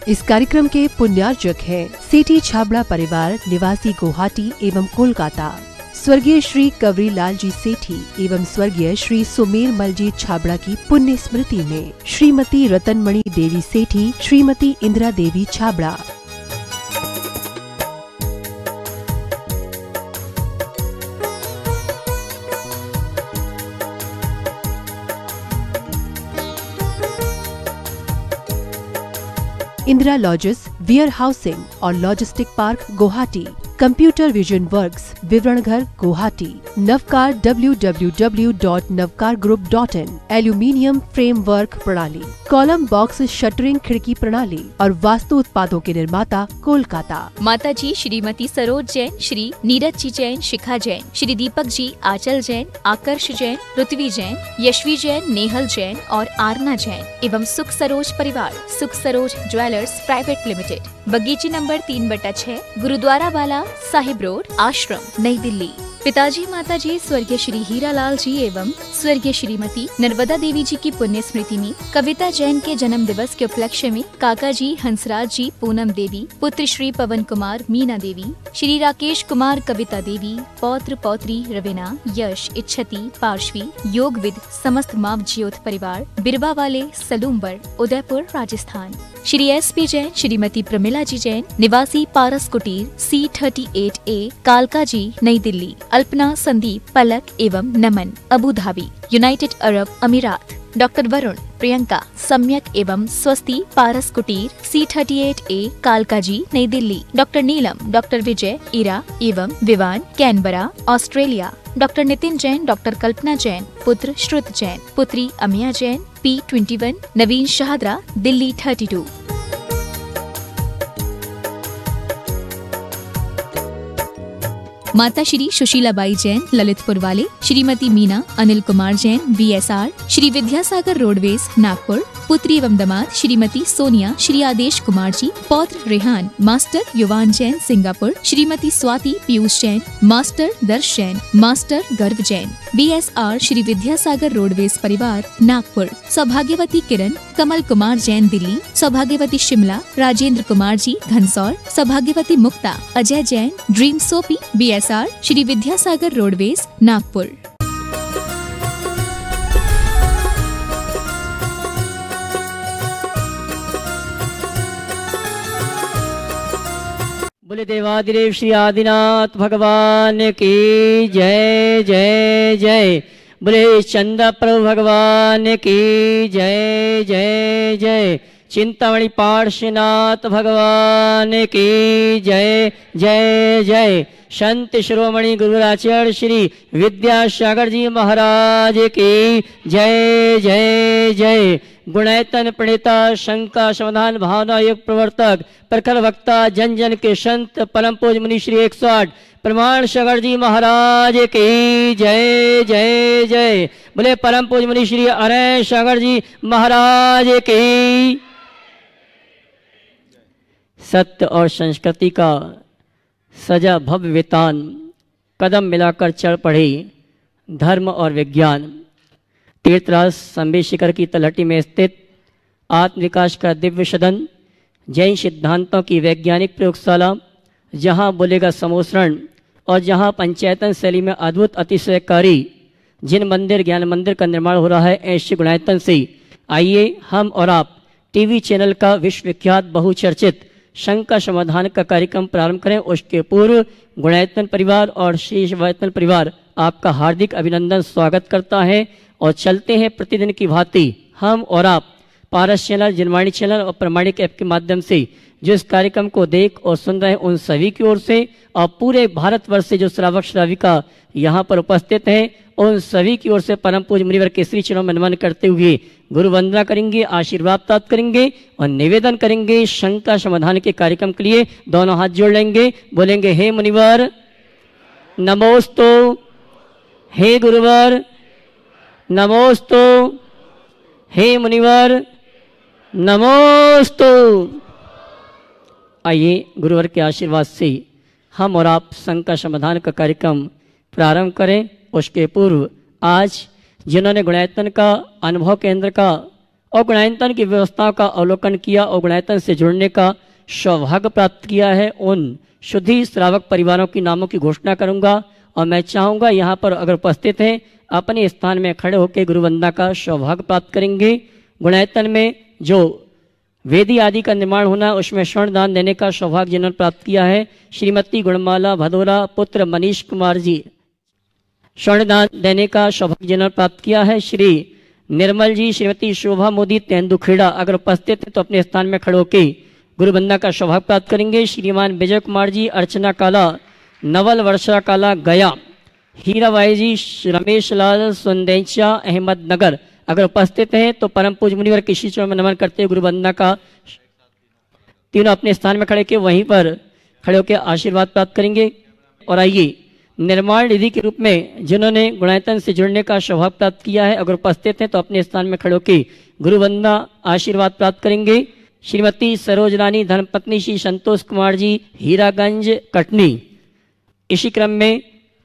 इस कार्यक्रम के पुण्यार्जक हैं सेठी छाबड़ा परिवार निवासी गुवाहाटी एवं कोलकाता, स्वर्गीय श्री कवरीलाल जी सेठी एवं स्वर्गीय श्री सुमेर मल जी छाबड़ा की पुण्य स्मृति में Shrimati Ratanmani Devi Sethi, Shrimati Indira Devi Chhabra. Indira lodges, warehousing और logistic park Guwahati, computer vision works, विवरण घर Guwahati, Navkar www.navkargroup.in, aluminium framework प्रणाली, कॉलम बॉक्स शटरिंग खिड़की प्रणाली और वास्तु उत्पादों के निर्माता कोलकाता। माता जी श्रीमती सरोज जैन, श्री नीरज जी जैन, शिखा जैन, श्री दीपक जी, आंचल जैन, आकर्ष जैन, पृथ्वी जैन, यशवी जैन, नेहल जैन और आरना जैन एवं सुख सरोज परिवार, सुख सरोज ज्वेलर्स प्राइवेट लिमिटेड, बगीची नंबर 3/6, गुरुद्वारा वाला साहिब रोड, आश्रम, नई दिल्ली। पिताजी माताजी स्वर्गीय श्री हीरालाल जी एवं स्वर्गीय श्रीमती नर्मदा देवी जी की पुण्य स्मृति में कविता जैन के जन्म दिवस के उपलक्ष्य में काका जी हंसराज जी, पूनम देवी, पुत्र श्री पवन कुमार, मीना देवी, श्री राकेश कुमार, कविता देवी, पौत्र पौत्री रवीना, यश, इच्छति, पार्श्वी, योगविद, समस्त माव ज्योत परिवार, बिरवा वाले, सलूमबर, उदयपुर, राजस्थान। श्री SP जैन, श्रीमती प्रमिला जी जैन, निवासी पारस कुटीर, C38A, कालका जी, नई दिल्ली। अल्पना, संदीप, पलक एवं नमन, अबू धाबी, यूनाइटेड अरब अमीरात। डॉक्टर वरुण, प्रियंका, सम्यक एवं स्वस्ति, पारस कुटीर, C38A, कालका जी, नई दिल्ली। डॉक्टर नीलम, डॉक्टर विजय, इरा एवं Vivaan, Canberra, Australia. Doctor Nitin Jain, doctor Kalpana Jain, पुत्र श्रुत जैन, पुत्री अमिया जैन, P21, नवीन शाहदरा, दिल्ली 32। माता श्री सुशीलाबाई जैन, ललितपुर वाले, श्रीमती मीना, अनिल कुमार जैन, VSR, श्री विद्यासागर रोडवेज, नागपुर। पुत्री एवं दामाद श्रीमती सोनिया, श्री आदेश कुमार जी, पौत्र रेहान, मास्टर युवान जैन, सिंगापुर। श्रीमती स्वाति पीयूष जैन, मास्टर दर्श जैन, मास्टर गर्व जैन, BSR, श्री विद्यासागर रोडवेज परिवार, नागपुर। सौभाग्यवती किरण, कमल कुमार जैन, दिल्ली। सौभाग्यवती शिमला, राजेंद्र कुमार जी, घनसौर। सौभाग्यवती Mukta, Ajay Jain, dream soapy, BSR, Shri Vidyasagar roadways, Nagpur. बोले देवादिदेव श्री आदिनाथ भगवान की जय जय जय। बोले चंदा प्रभु भगवान की जय जय जय। चिंतामणि पार्श्वनाथ भगवान की जय जय जय। संत शिरोमणि गुरुराचार्य श्री विद्यासागर जी महाराज की जय जय जय। गुणैतन प्रणेता, शंका समाधान, भावना योग प्रवर्तक, प्रखर वक्ता, जन जन के संत, परम पूज्य मुनि श्री 108 प्रमाण सागर जी महाराज की जय जय जय। बोले परम पूज्य मुनि श्री अरय सागर जी महाराज की। सत्य और संस्कृति का सजा भव्य वेतान, कदम मिलाकर चढ़ पड़े धर्म और विज्ञान। तीर्थराज संबे शिखर की तलहटी में स्थित आत्म विकास का दिव्य सदन, जैन सिद्धांतों की वैज्ञानिक प्रयोगशाला, जहां बोलेगा समोसरण और जहां पंचायतन शैली में अद्भुत अतिशयकारी जिन मंदिर ज्ञान मंदिर का निर्माण हो रहा है, ऐसे गुणायतन से आइए हम और आप टीवी चैनल का विश्वविख्यात बहुचर्चित शंका समाधान का कार्यक्रम प्रारंभ करें। उसके पूर्व गुणायतन परिवार और श्री शिवायतन परिवार आपका हार्दिक अभिनंदन स्वागत करता है। और चलते हैं प्रतिदिन की भांति हम और आप पारस चैनल, जनवाणी चैनल और प्रमाणिक ऐप के माध्यम से जो इस कार्यक्रम को देख और सुन रहे हैं, उन सभी की ओर से और पूरे भारतवर्ष से जो श्रावक श्राविका यहाँ पर उपस्थित हैं, उन सभी की ओर से परम पूज्य मुनिवर के श्री चरणों में नमन करते हुए गुरु वंदना करेंगे, आशीर्वाद प्राप्त करेंगे और निवेदन करेंगे शंका समाधान के कार्यक्रम के लिए। दोनों हाथ जोड़ लेंगे, बोलेंगे हे मुनिवर नमोस्तु, हे गुरुवर नमोस्तु, हे मुनिवर नमोस्तु। आइए गुरुवर के आशीर्वाद से हम और आप शंका समाधान का कार्यक्रम प्रारंभ करें। उसके पूर्व आज जिन्होंने गुणायतन का अनुभव केंद्र का और गुणायतन की व्यवस्थाओं का अवलोकन किया और गुणायतन से जुड़ने का सौभाग्य प्राप्त किया है, उन शुद्धि श्रावक परिवारों की नामों की घोषणा करूंगा। और मैं चाहूँगा यहाँ पर अगर उपस्थित हैं अपने स्थान में खड़े होकर गुरु वंदना का सौभाग्य प्राप्त करेंगे। गुणायतन में जो वेदी आदि का निर्माण होना, उसमें स्वर्ण दान देने का सौभाग्य जिन्होंने प्राप्त किया है, श्रीमती गुणमाला भदौरा पुत्र मनीष कुमार जी स्वर्ण दान देने का सौभाग्य जिन्होंने प्राप्त किया है। श्री निर्मल जी, श्रीमती शोभा मोदी तेंदुखेड़ा अगर उपस्थित हैं तो अपने स्थान में खड़े होकर गुरु वंदना का सौभाग्य प्राप्त करेंगे। श्रीमान विजय कुमार जी, अर्चना काला, नवल वर्षा काला गया, हीराबाई जी, रमेश लाल सुंदेचा अहमदनगर अगर उपस्थित हैं तो परम पूज्य मुनिवर के श्री चरणों में नमन करते हुए गुरु वंदना का तीनों अपने स्थान में खड़े के वहीं पर खड़े होकर आशीर्वाद प्राप्त करेंगे। और आइए निर्माण निधि के रूप में जिन्होंने गुणायतन से जुड़ने का सौभाग्य प्राप्त किया है अगर उपस्थित हैं तो अपने स्थान में खड़े होकर गुरु वंदना आशीर्वाद प्राप्त करेंगे। श्रीमती सरोज रानी धर्मपत्नी श्री संतोष कुमार जी हीरागंज कटनी। इसी क्रम में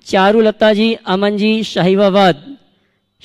चारुलता जी, अमन जी शाहीबाबाद,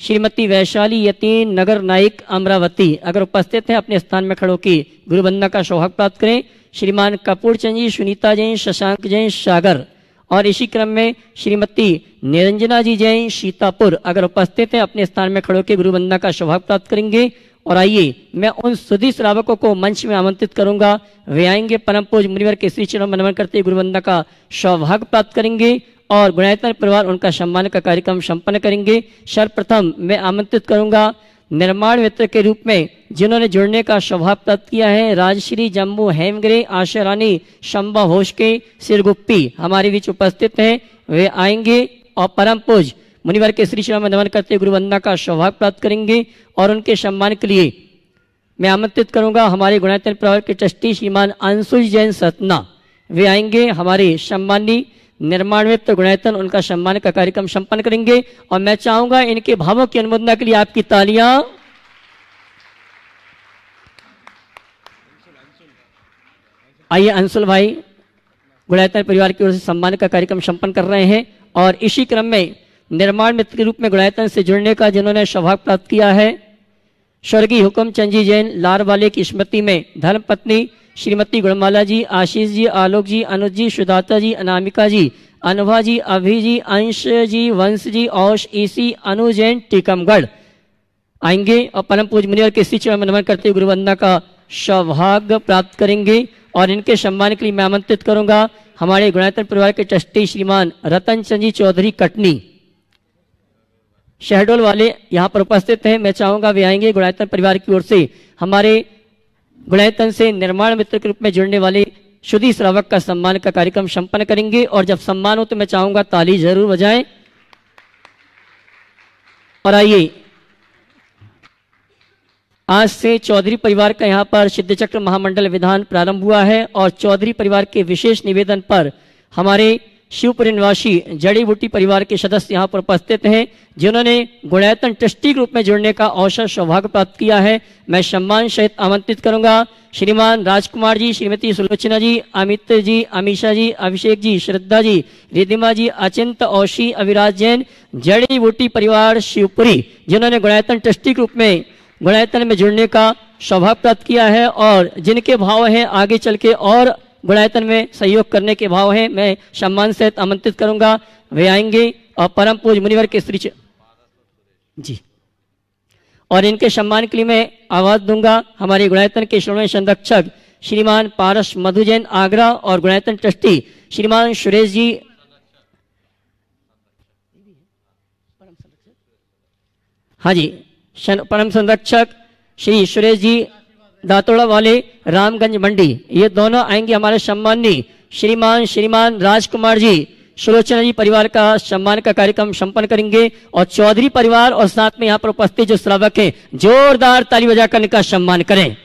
श्रीमती वैशाली यतीन नगर नाइक अमरावती अगर उपस्थित हैं अपने स्थान में खड़े होकर गुरु वंदना का सौभाग्य प्राप्त करें। श्रीमान कपूर चंद जी, सुनीता जैन, शशांक जैन सागर। और इसी क्रम में श्रीमती निरंजना जी जैन सीतापुर अगर उपस्थित हैं अपने स्थान में खड़े होकर गुरु वंदना का सौभाग्य प्राप्त करेंगे। और आइए मैं उन सुधी श्रावकों को मंच में आमंत्रित करूंगा, वे आएंगे परम पूज्य मुनिवर के श्री चरणों में नमन करते गुरु वंदना का सौभाग्य प्राप्त करेंगे और गुणायतन परिवार उनका सम्मान का कार्यक्रम संपन्न करेंगे। सर्वप्रथम मैं आमंत्रित करूंगा निर्माण मित्र के रूप में जिन्होंने जुड़ने का सौभाग्य प्राप्त किया है, राजश्री जम्मू हेमगिरी आशा रानी शंबा होशके सिरगुप्पी हमारे बीच उपस्थित हैं, वे आएंगे और परम पूज्य मुनिवर के श्री चरणों में नमन करते गुरु वंदना का सौभाग्य प्राप्त करेंगे। और उनके सम्मान के लिए मैं आमंत्रित करूंगा हमारे गुणायतन परिवार के ट्रस्टी श्रीमान अंशुल जैन सतना, वे आएंगे हमारे सम्मानी निर्माण मित्र गुणायतन उनका सम्मान का कार्यक्रम संपन्न करेंगे। और मैं चाहूंगा इनके भावों की अनुमोदना के लिए आपकी तालियां। आइए अंशुल भाई गुणायतन परिवार की ओर से सम्मान का कार्यक्रम संपन्न कर रहे हैं। और इसी क्रम में निर्माण मित्र के रूप में गुणायतन से जुड़ने का जिन्होंने सौभाग्य प्राप्त किया है, स्वर्गीय हुकुम चंद जी जैन लारवाले की स्मृति में धर्मपत्नी श्रीमती गुणमाला जी, आशीष जी, आलोक जी, अनुज जी, सुदाता जी, अनामिका जी, अनुभा जी, अभि जी, अंश जी, वंश जी, औश ईसी, अनु जैन टीकमगढ़ आएंगे और परम पूज्य मुनिवर के श्री चरण में नमन करते हुए गुरु वंदना का सौभाग्य प्राप्त करेंगे। और इनके सम्मान के लिए मैं आमंत्रित करूंगा हमारे गुणायतन परिवार के ट्रस्टी श्रीमान रतन चंद जी चौधरी कटनी शहडोल वाले यहाँ पर उपस्थित हैं, मैं चाहूंगा वे आएंगे गुणायतन परिवार की ओर से हमारे गुणायतन से निर्माण मित्र के रूप में जुड़ने वाले शुद्धि श्रावक का सम्मान का कार्यक्रम संपन्न करेंगे। और जब सम्मान हो तो मैं चाहूंगा ताली जरूर बजाएं। और आइए आज से चौधरी परिवार का यहाँ पर सिद्ध चक्र महामंडल विधान प्रारंभ हुआ है और चौधरी परिवार के विशेष निवेदन पर हमारे शिवपुरी निवासी जड़ी बूटी परिवार के सदस्य यहाँ पर उपस्थित हैं जिन्होंने गुणायतन ट्रस्टी के रूप में जुड़ने का अवसर सौभाग्य प्राप्त किया है। मैं सम्मान सहित आमंत्रित करूंगा श्रीमान राजकुमार जी, श्रीमती सुलोचना जी, अमित जी, अमीषा जी, अभिषेक जी, श्रद्धा जी, रिधिमा जी, अचिंत औशी, अविराज जैन, जड़ी बूटी परिवार शिवपुरी जिन्होंने गुणायतन ट्रस्टी के रूप में गुणायतन में जुड़ने का सौभाग्य प्राप्त किया है और जिनके भाव हैं आगे चल के और गुणायतन में सहयोग करने के भाव हैं। मैं सम्मान सहित आमंत्रित करूंगा, वे आएंगे और परम पूज्य मुनिवर के श्री जी और इनके सम्मान के लिए मैं आवाज दूंगा हमारे गुणायतन के श्रोमणी संरक्षक श्रीमान पारस मधु जैन आगरा और गुणायतन ट्रस्टी श्रीमान सुरेश जी हाँ जी परम संरक्षक श्री सुरेश जी दातोड़ा वाले रामगंज मंडी, ये दोनों आएंगे हमारे सम्मानी श्रीमान राजकुमार जी सुलोचना जी परिवार का सम्मान का कार्यक्रम संपन्न करेंगे और चौधरी परिवार और साथ में यहाँ पर उपस्थित जो श्रावक हैं जोरदार ताली बजाकर इनका सम्मान करें।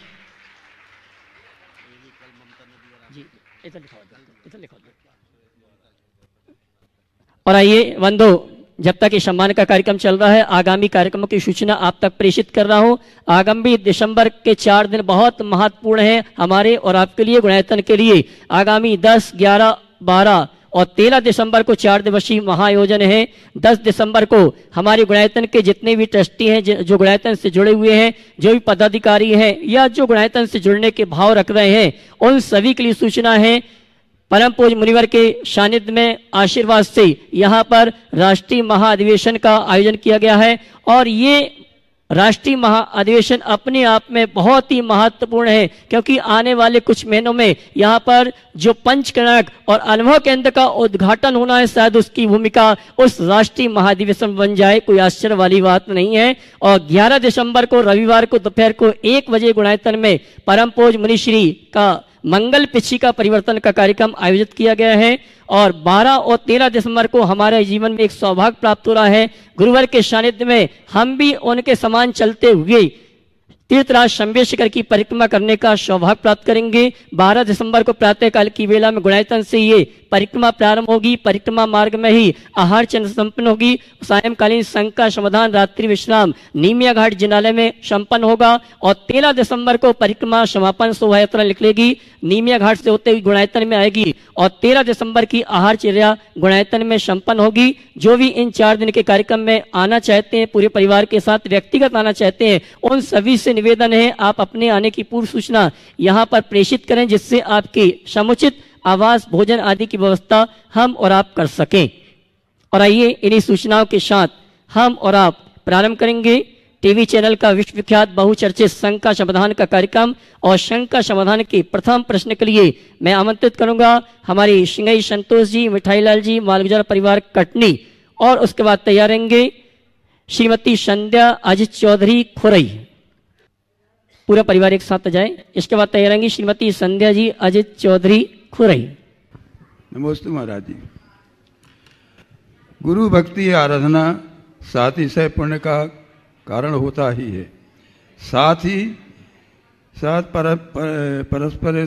और आइए बंधु जब तक ये सम्मान का कार्यक्रम चल रहा है आगामी कार्यक्रमों की सूचना आप तक प्रेषित कर रहा हूं। आगामी दिसंबर के 4 दिन बहुत महत्वपूर्ण है हमारे और आपके लिए गुणायतन के लिए। आगामी 10, 11, 12 और 13 दिसंबर को 4 दिवसीय महाआयोजन है। 10 दिसंबर को हमारे गुणायतन के जितने भी ट्रस्टी हैं, जो गुणायतन से जुड़े हुए हैं, जो भी पदाधिकारी हैं या जो गुणायतन से जुड़ने के भाव रख रहे हैं, उन सभी के लिए सूचना है। परम पूज्य मुनिवर के सानिध्य में आशीर्वाद से यहाँ पर राष्ट्रीय महाअधिवेशन का आयोजन किया गया है और ये राष्ट्रीय महाअधिवेशन अपने आप में बहुत ही महत्वपूर्ण है, क्योंकि आने वाले कुछ महीनों में यहाँ पर जो पंचकर्णक और अनुभव केंद्र का उद्घाटन होना है, शायद उसकी भूमिका उस राष्ट्रीय महाअधिवेशन बन जाए, कोई आश्चर्य वाली बात नहीं है। और 11 दिसंबर को रविवार को दोपहर को 1 बजे गुणायतन में परम पूज्य मुनिश्री का मंगल पिछी का परिवर्तन का कार्यक्रम आयोजित किया गया है और 12 और 13 दिसंबर को हमारे जीवन में एक सौभाग्य प्राप्त हो रहा है। गुरुवर के सानिध्य में हम भी उनके समान चलते हुए तीर्थराज शंभेश्वर की परिक्रमा करने का सौभाग्य प्राप्त करेंगे। 12 दिसंबर को प्रातःकाल की वेला में गुणायतन से ये परिक्रमा प्रारंभ होगी। परिक्रमा मार्ग में ही आहार चंद्र संपन्न होगी। सायंकालीन संघ का समाधान, रात्रि विश्राम नीमिया घाट जिनालय में संपन्न होगा और 13 दिसंबर को परिक्रमा समापन शोभा यात्रा निकलेगी, नीमिया घाट से होते हुए गुणायतन में आएगी और 13 दिसंबर की आहार चर्या गुणायतन में संपन्न होगी। जो भी इन 4 दिन के कार्यक्रम में आना चाहते हैं, पूरे परिवार के साथ व्यक्तिगत आना चाहते हैं, उन सभी से निवेदन है आप अपने आने की पूर्व सूचना यहाँ पर प्रेषित करें, जिससे आपकी समुचित आवास, भोजन आदि की व्यवस्था हम और आप कर सकें। और आइए इन्हीं सूचनाओं के साथ हम और आप प्रारंभ करेंगे टीवी चैनल का विश्व विख्यात बहुचर्चित संघ का समाधान का कार्यक्रम। और संघ का समाधान के प्रथम प्रश्न के लिए मैं आमंत्रित करूंगा हमारी सिंगई संतोष जी, मिठाईलाल जी, मालगुजर परिवार कटनी, और उसके बाद तैयार रहेंगे श्रीमती संध्या अजित चौधरी खुरई। पूरा परिवार एक साथ जाए। इसके बाद तैयार रहेंगी श्रीमती संध्या जी अजित चौधरी खुरई। नमस्ते महाराज जी। गुरु भक्ति आराधना साथ ही सह पुण्य का कारण होता ही है, साथ ही साथ परस्पर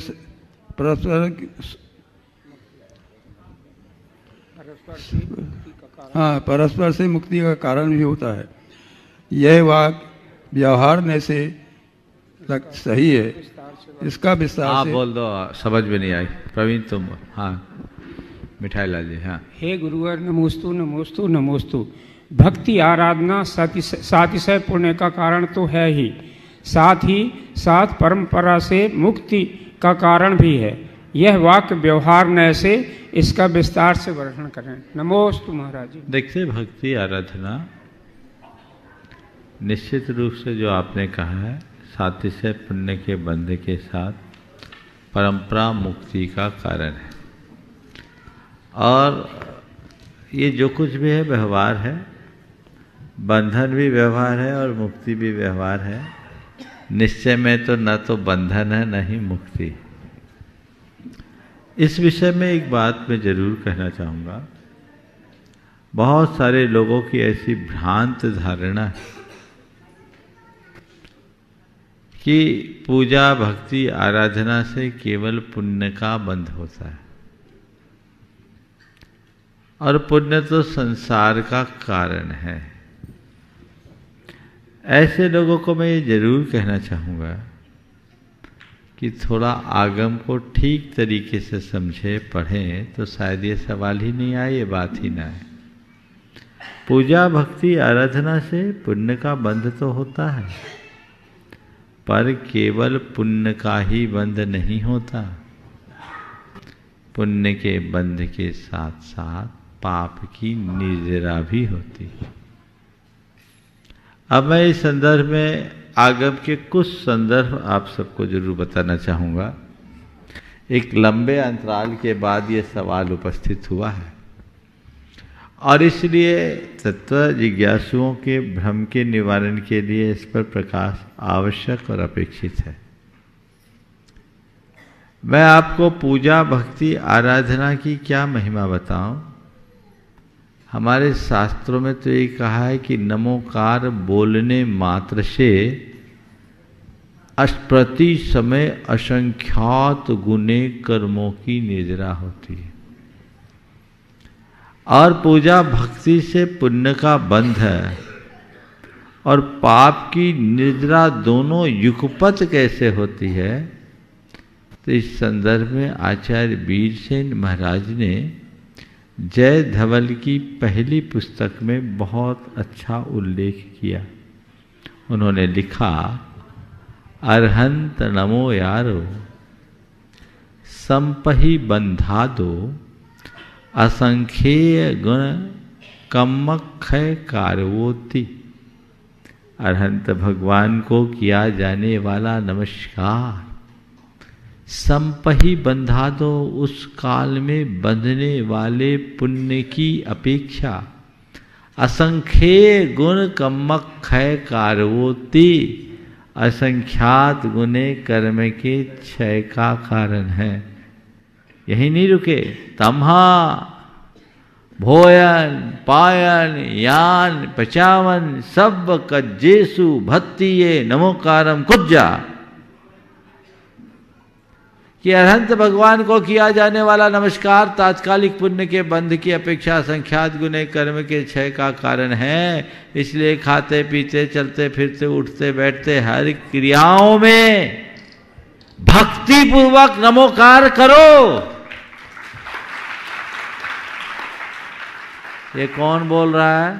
परस्पर से मुक्ति का कारण भी होता है। यह वाक व्यवहार में से सही है, इसका विस्तार हाँ से बोल दो, समझ में नहीं आई। प्रवीण तुम, हाँ मिठाई लाल जी। हाँ, हे गुरुवर नमोस्तु नमोस्तु नमोस्तु। भक्ति आराधना सातिशय पुण्य का कारण तो है ही, साथ ही साथ परंपरा से मुक्ति का कारण भी है। यह वाक्य व्यवहार न से इसका विस्तार से वर्णन करें। नमोस्तु महाराज जी। देखते भक्ति आराधना निश्चित रूप से जो आपने कहा है, सातिशय पुण्य के बंध के साथ परंपरा मुक्ति का कारण है। और ये जो कुछ भी है व्यवहार है, बंधन भी व्यवहार है और मुक्ति भी व्यवहार है। निश्चय में तो न तो बंधन है न ही मुक्ति। इस विषय में एक बात मैं जरूर कहना चाहूँगा। बहुत सारे लोगों की ऐसी भ्रांत धारणा है कि पूजा भक्ति आराधना से केवल पुण्य का बंध होता है और पुण्य तो संसार का कारण है। ऐसे लोगों को मैं ये जरूर कहना चाहूँगा कि थोड़ा आगम को ठीक तरीके से समझे, पढ़ें, तो शायद ये सवाल ही नहीं आए, ये बात ही ना आए। पूजा भक्ति आराधना से पुण्य का बंध तो होता है, पर केवल पुण्य का ही बंध नहीं होता। पुण्य के बंध के साथ साथ पाप की निर्जरा भी होती है। अब मैं इस संदर्भ में आगम के कुछ संदर्भ आप सबको जरूर बताना चाहूँगा। एक लंबे अंतराल के बाद ये सवाल उपस्थित हुआ है और इसलिए तत्व जिज्ञासुओं के भ्रम के निवारण के लिए इस पर प्रकाश आवश्यक और अपेक्षित है। मैं आपको पूजा भक्ति आराधना की क्या महिमा बताऊं। हमारे शास्त्रों में तो ये कहा है कि नमोकार बोलने मात्र से प्रति समय असंख्यात गुने कर्मों की निद्रा होती है और पूजा भक्ति से पुण्य का बंध है और पाप की निद्रा दोनों युगपत कैसे होती है। तो इस संदर्भ में आचार्य वीरसेन महाराज ने जय धवल की पहली पुस्तक में बहुत अच्छा उल्लेख किया। उन्होंने लिखा, अरहंत नमो यारो संपहि बंधा दो, असंख्येय गुण कमक्षय कारवोति। अरहंत भगवान को किया जाने वाला नमस्कार संपहि बंधा दो, उस काल में बंधने वाले पुण्य की अपेक्षा असंख्येय गुण कमक्षय कारवोति, असंख्यात गुणे कर्म के क्षय का कारण है। यही नहीं रुके, तम्हा भोयन पायन यान पचावन सब कज्जेसु भत्तिये नमोकारम कुज्जा, कि अरहंत भगवान को किया जाने वाला नमस्कार तात्कालिक पुण्य के बंध की अपेक्षा संख्यात गुने कर्म के क्षय का कारण है। इसलिए खाते पीते चलते फिरते उठते बैठते हर क्रियाओं में भक्ति पूर्वक नमोकार करो। ये कौन बोल रहा है?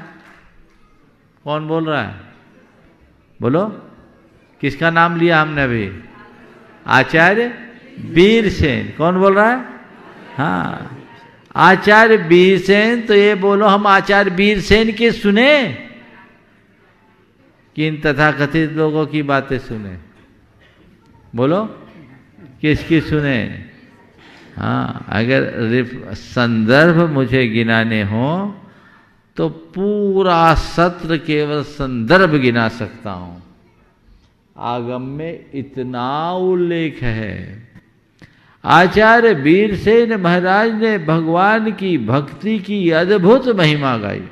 कौन बोल रहा है? बोलो, किसका नाम लिया हमने अभी? आचार्य वीरसेन। कौन बोल रहा है? हाँ, आचार्य वीरसेन। तो ये बोलो, हम आचार्य वीरसेन के सुने कि इन तथाकथित लोगों की बातें सुने? बोलो, किसकी सुने? हाँ, अगर संदर्भ मुझे गिनाने हो तो पूरा सत्र केवल संदर्भ गिना सकता हूं। आगम में इतना उल्लेख है। आचार्य वीरसेन महाराज ने भगवान की भक्ति की अद्भुत महिमा गाई।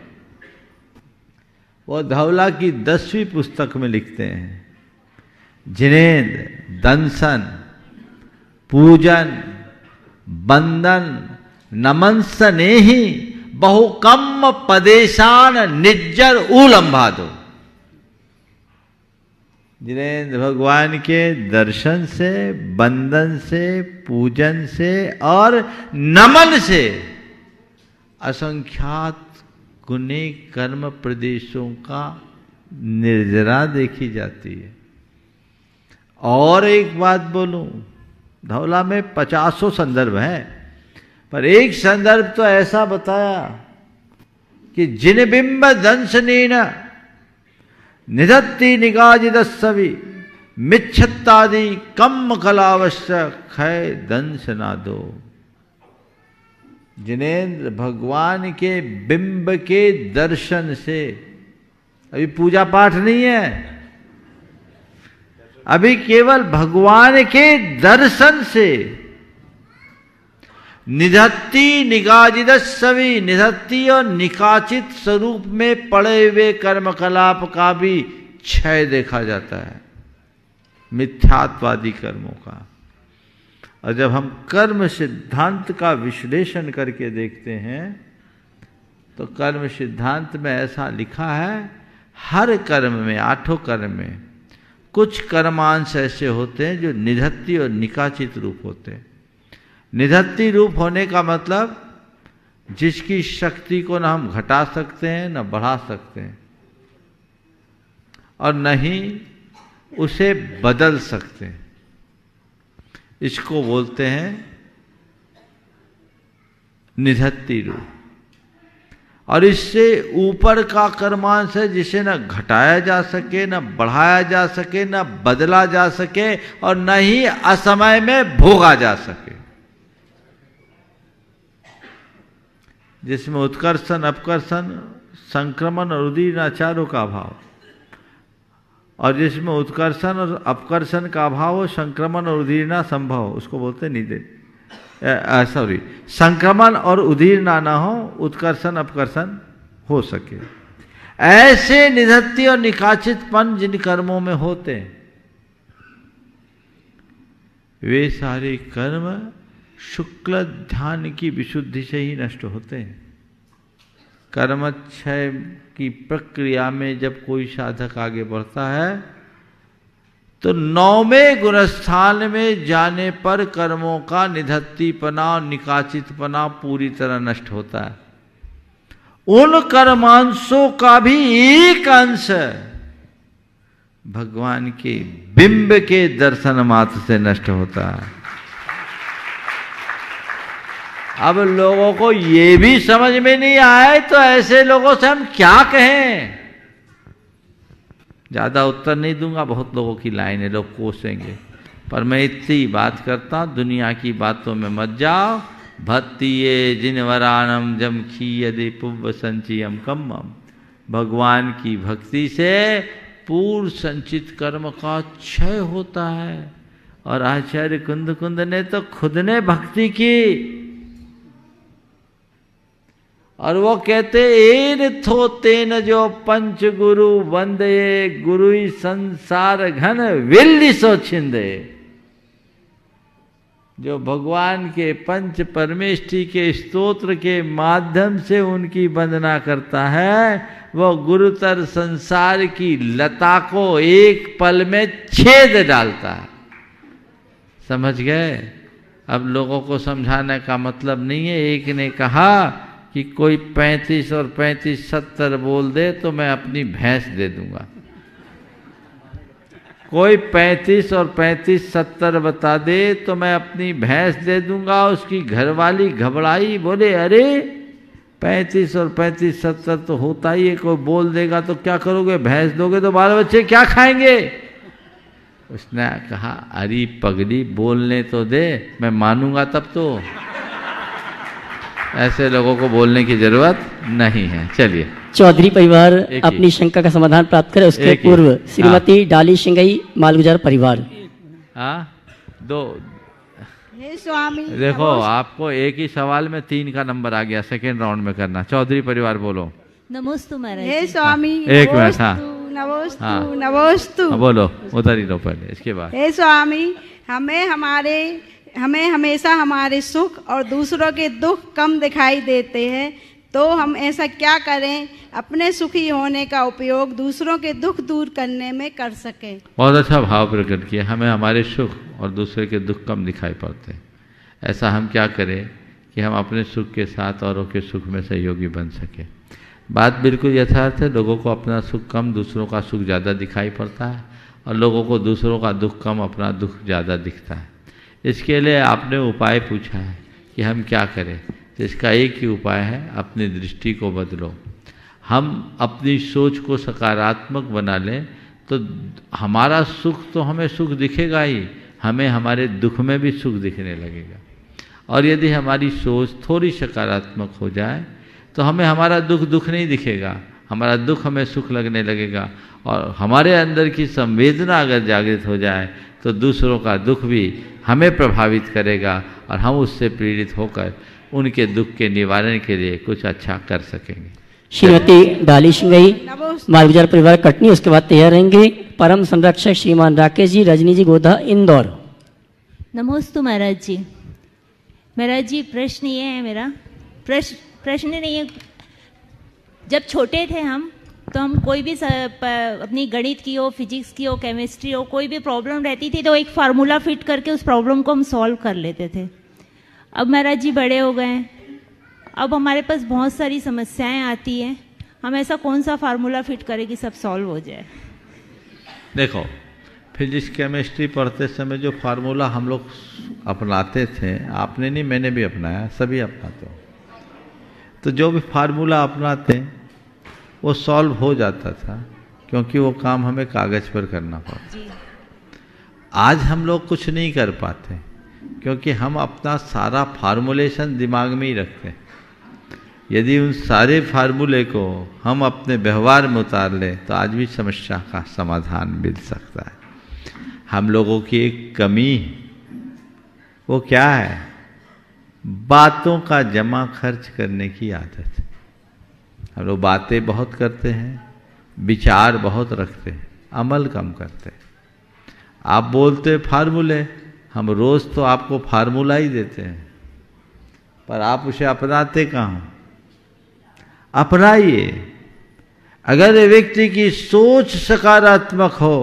वो धवला की 10वीं पुस्तक में लिखते हैं, जिनेन्द्र दंसन पूजन बंदन नमन स्नेही बहुकम पदेशान निज्जर उलंबा दो। जिनेन्द्र भगवान के दर्शन से, बंदन से, पूजन से और नमन से असंख्यात गुने कर्म प्रदेशों का निर्जरा देखी जाती है। और एक बात बोलूं, धवला में 50 संदर्भ हैं, पर एक संदर्भ तो ऐसा बताया कि जिन बिंब दंशनेन निधत्ति निगाजिदस्सवि मिच्छत्तादि कम कलावश्य खय दंशना दो। जिनेन्द्र भगवान के बिंब के दर्शन से, अभी पूजा पाठ नहीं है, अभी केवल भगवान के दर्शन से निधत्ति निगाजिदस्सवि, निधत्ति और निकाचित स्वरूप में पड़े हुए कर्मकलाप का भी क्षय देखा जाता है, मिथ्यात्वादी कर्मों का। और जब हम कर्म सिद्धांत का विश्लेषण करके देखते हैं तो कर्म सिद्धांत में ऐसा लिखा है, हर कर्म में, 8 कर्म में कुछ कर्मांश ऐसे होते हैं जो निधत्ति और निकाचित रूप होते हैं। निधत्ति रूप होने का मतलब जिसकी शक्ति को न हम घटा सकते हैं न बढ़ा सकते हैं और न ही उसे बदल सकते हैं, इसको बोलते हैं निधत्ति रूप। और इससे ऊपर का कर्मांश है जिसे न घटाया जा सके, न बढ़ाया जा सके, न बदला जा सके और न ही असमय में भोगा जा सके, जिसमें उत्कर्षण अपकर्षण संक्रमण और उदीर्णाचारों का अभाव, और जिसमें उत्कर्षण और अपकर्षण का अभाव हो, संक्रमण और उदीर्णा संभव, उसको बोलते निधे सॉरी संक्रमण और उदीर्णा ना हो, उत्कर्षण अपकर्षण हो सके। ऐसे निधत्ति और निकाचितपन जिन कर्मों में होते हैं वे सारे कर्म शुक्ल ध्यान की विशुद्धि से ही नष्ट होते हैं। कर्मक्षय की प्रक्रिया में जब कोई साधक आगे बढ़ता है तो 9वें गुणस्थान में जाने पर कर्मों का निधत्तीपना और निकाचितपना पूरी तरह नष्ट होता है। उन कर्मांशों का भी एक अंश भगवान के बिंब के दर्शन मात्र से नष्ट होता है। अब लोगों को ये भी समझ में नहीं आए तो ऐसे लोगों से हम क्या कहें। ज्यादा उत्तर नहीं दूंगा, बहुत लोगों की लाइन है, लोग कोसेंगे, पर मैं इतनी बात करता हूं, दुनिया की बातों में मत जाओ। भक्तिये जिनवरानम जम खी यदि पुव्व संचियम कम्मम। भगवान की भक्ति से पूर्व संचित कर्म का क्षय होता है। और आचार्य कुंद कुंद ने तो खुद ने भक्ति की, और वो कहते एन थो तेन जो पंच गुरु वंदे गुरु संसार घन विल्ली सो छिंदे। जो भगवान के पंच परमेष्टि के स्तोत्र के माध्यम से उनकी वंदना करता है, वो गुरुतर संसार की लता को एक पल में छेद डालता है। समझ गए? अब लोगों को समझाने का मतलब नहीं है। एक ने कहा कि कोई 35 और 35 70 बोल दे तो मैं अपनी भैंस दे दूंगा। कोई 35 और 35 70 बता दे तो मैं अपनी भैंस दे दूंगा। उसकी घरवाली घबराई, बोले अरे 35 और 35 70 तो होता ही है, कोई बोल देगा तो क्या करोगे? भैंस दोगे तो बाल बच्चे क्या खाएंगे? उसने कहा अरे पगली बोलने तो दे, मैं मानूंगा तब तो। ऐसे लोगों को बोलने की जरूरत नहीं है। चलिए, चौधरी परिवार अपनी शंका का समाधान प्राप्त करे, उसके पूर्व श्रीमती डाली सिंगई मालगुजार परिवार। दो स्वामी देखो, आपको एक ही सवाल में 3 का नंबर आ गया, सेकेंड राउंड में करना। चौधरी परिवार बोलो। नमोस्तु महाराज। हे स्वामी। एक मिनट। हाँ, नमोस्तु नमोस्तु। बोलो, उधर ही लो पहले, इसके बाद। हे स्वामी, हमें हमेशा हमारे सुख और दूसरों के दुख कम दिखाई देते हैं, तो हम ऐसा क्या करें अपने सुखी होने का उपयोग दूसरों के दुख दूर करने में कर सकें? बहुत अच्छा भाव प्रकट किया। हमें हमारे सुख और दूसरे के दुख कम दिखाई पड़ते हैं। ऐसा हम क्या करें कि हम अपने सुख के साथ औरों के सुख में सहयोगी बन सके। बात बिल्कुल यथार्थ है। लोगों को अपना सुख कम, दूसरों का सुख ज़्यादा दिखाई पड़ता है, और लोगों को दूसरों का दुख कम, अपना दुख ज़्यादा दिखता है। इसके लिए आपने उपाय पूछा है कि हम क्या करें, तो इसका एक ही उपाय है, अपनी दृष्टि को बदलो। हम अपनी सोच को सकारात्मक बना लें तो हमारा सुख तो हमें सुख दिखेगा ही, हमें हमारे दुख में भी सुख दिखने लगेगा। और यदि हमारी सोच थोड़ी सकारात्मक हो जाए तो हमें हमारा दुख नहीं दिखेगा, हमारा दुख हमें सुख लगने लगेगा। और हमारे अंदर की संवेदना अगर जागृत हो जाए तो दूसरों का दुख भी हमें प्रभावित करेगा, और हम उससे प्रेरित होकर उनके दुख के निवारण के लिए कुछ अच्छा कर सकेंगे। श्रीमती डाली सिंगई मालगुजार परिवार कटनी, उसके बाद तैयार रहेंगे परम संरक्षक श्रीमान राकेश जी, रजनी जी गोधा, इंदौर। नमोस्तु महाराज जी। महाराज जी, प्रश्न ये है मेरा, प्रश्न नहीं है। जब छोटे थे हम, तो हम कोई भी अपनी गणित की हो, फिजिक्स की हो, केमिस्ट्री हो, कोई भी प्रॉब्लम रहती थी तो एक फार्मूला फिट करके उस प्रॉब्लम को हम सॉल्व कर लेते थे। अब महाराज जी बड़े हो गए हैं, अब हमारे पास बहुत सारी समस्याएं आती हैं, हम ऐसा कौन सा फार्मूला फिट करें कि सब सॉल्व हो जाए? देखो, फिजिक्स केमिस्ट्री पढ़ते समय जो फार्मूला हम लोग अपनाते थे, आपने नहीं मैंने भी अपनाया, सभी अपनाते हो, तो जो भी फार्मूला अपनाते वो सॉल्व हो जाता था, क्योंकि वो काम हमें कागज पर करना पड़ता। आज हम लोग कुछ नहीं कर पाते क्योंकि हम अपना सारा फार्मूलेशन दिमाग में ही रखते हैं। यदि उन सारे फार्मूले को हम अपने व्यवहार में उतार लें तो आज भी समस्या का समाधान मिल सकता है। हम लोगों की एक कमी, वो क्या है? बातों का जमा खर्च करने की आदत। हम लोग बातें बहुत करते हैं, विचार बहुत रखते हैं, अमल कम करते हैं। आप बोलते फार्मूले, हम रोज तो आपको फार्मूला ही देते हैं, पर आप उसे अपनाते कहाँ? अपनाइए। अगर व्यक्ति की सोच सकारात्मक हो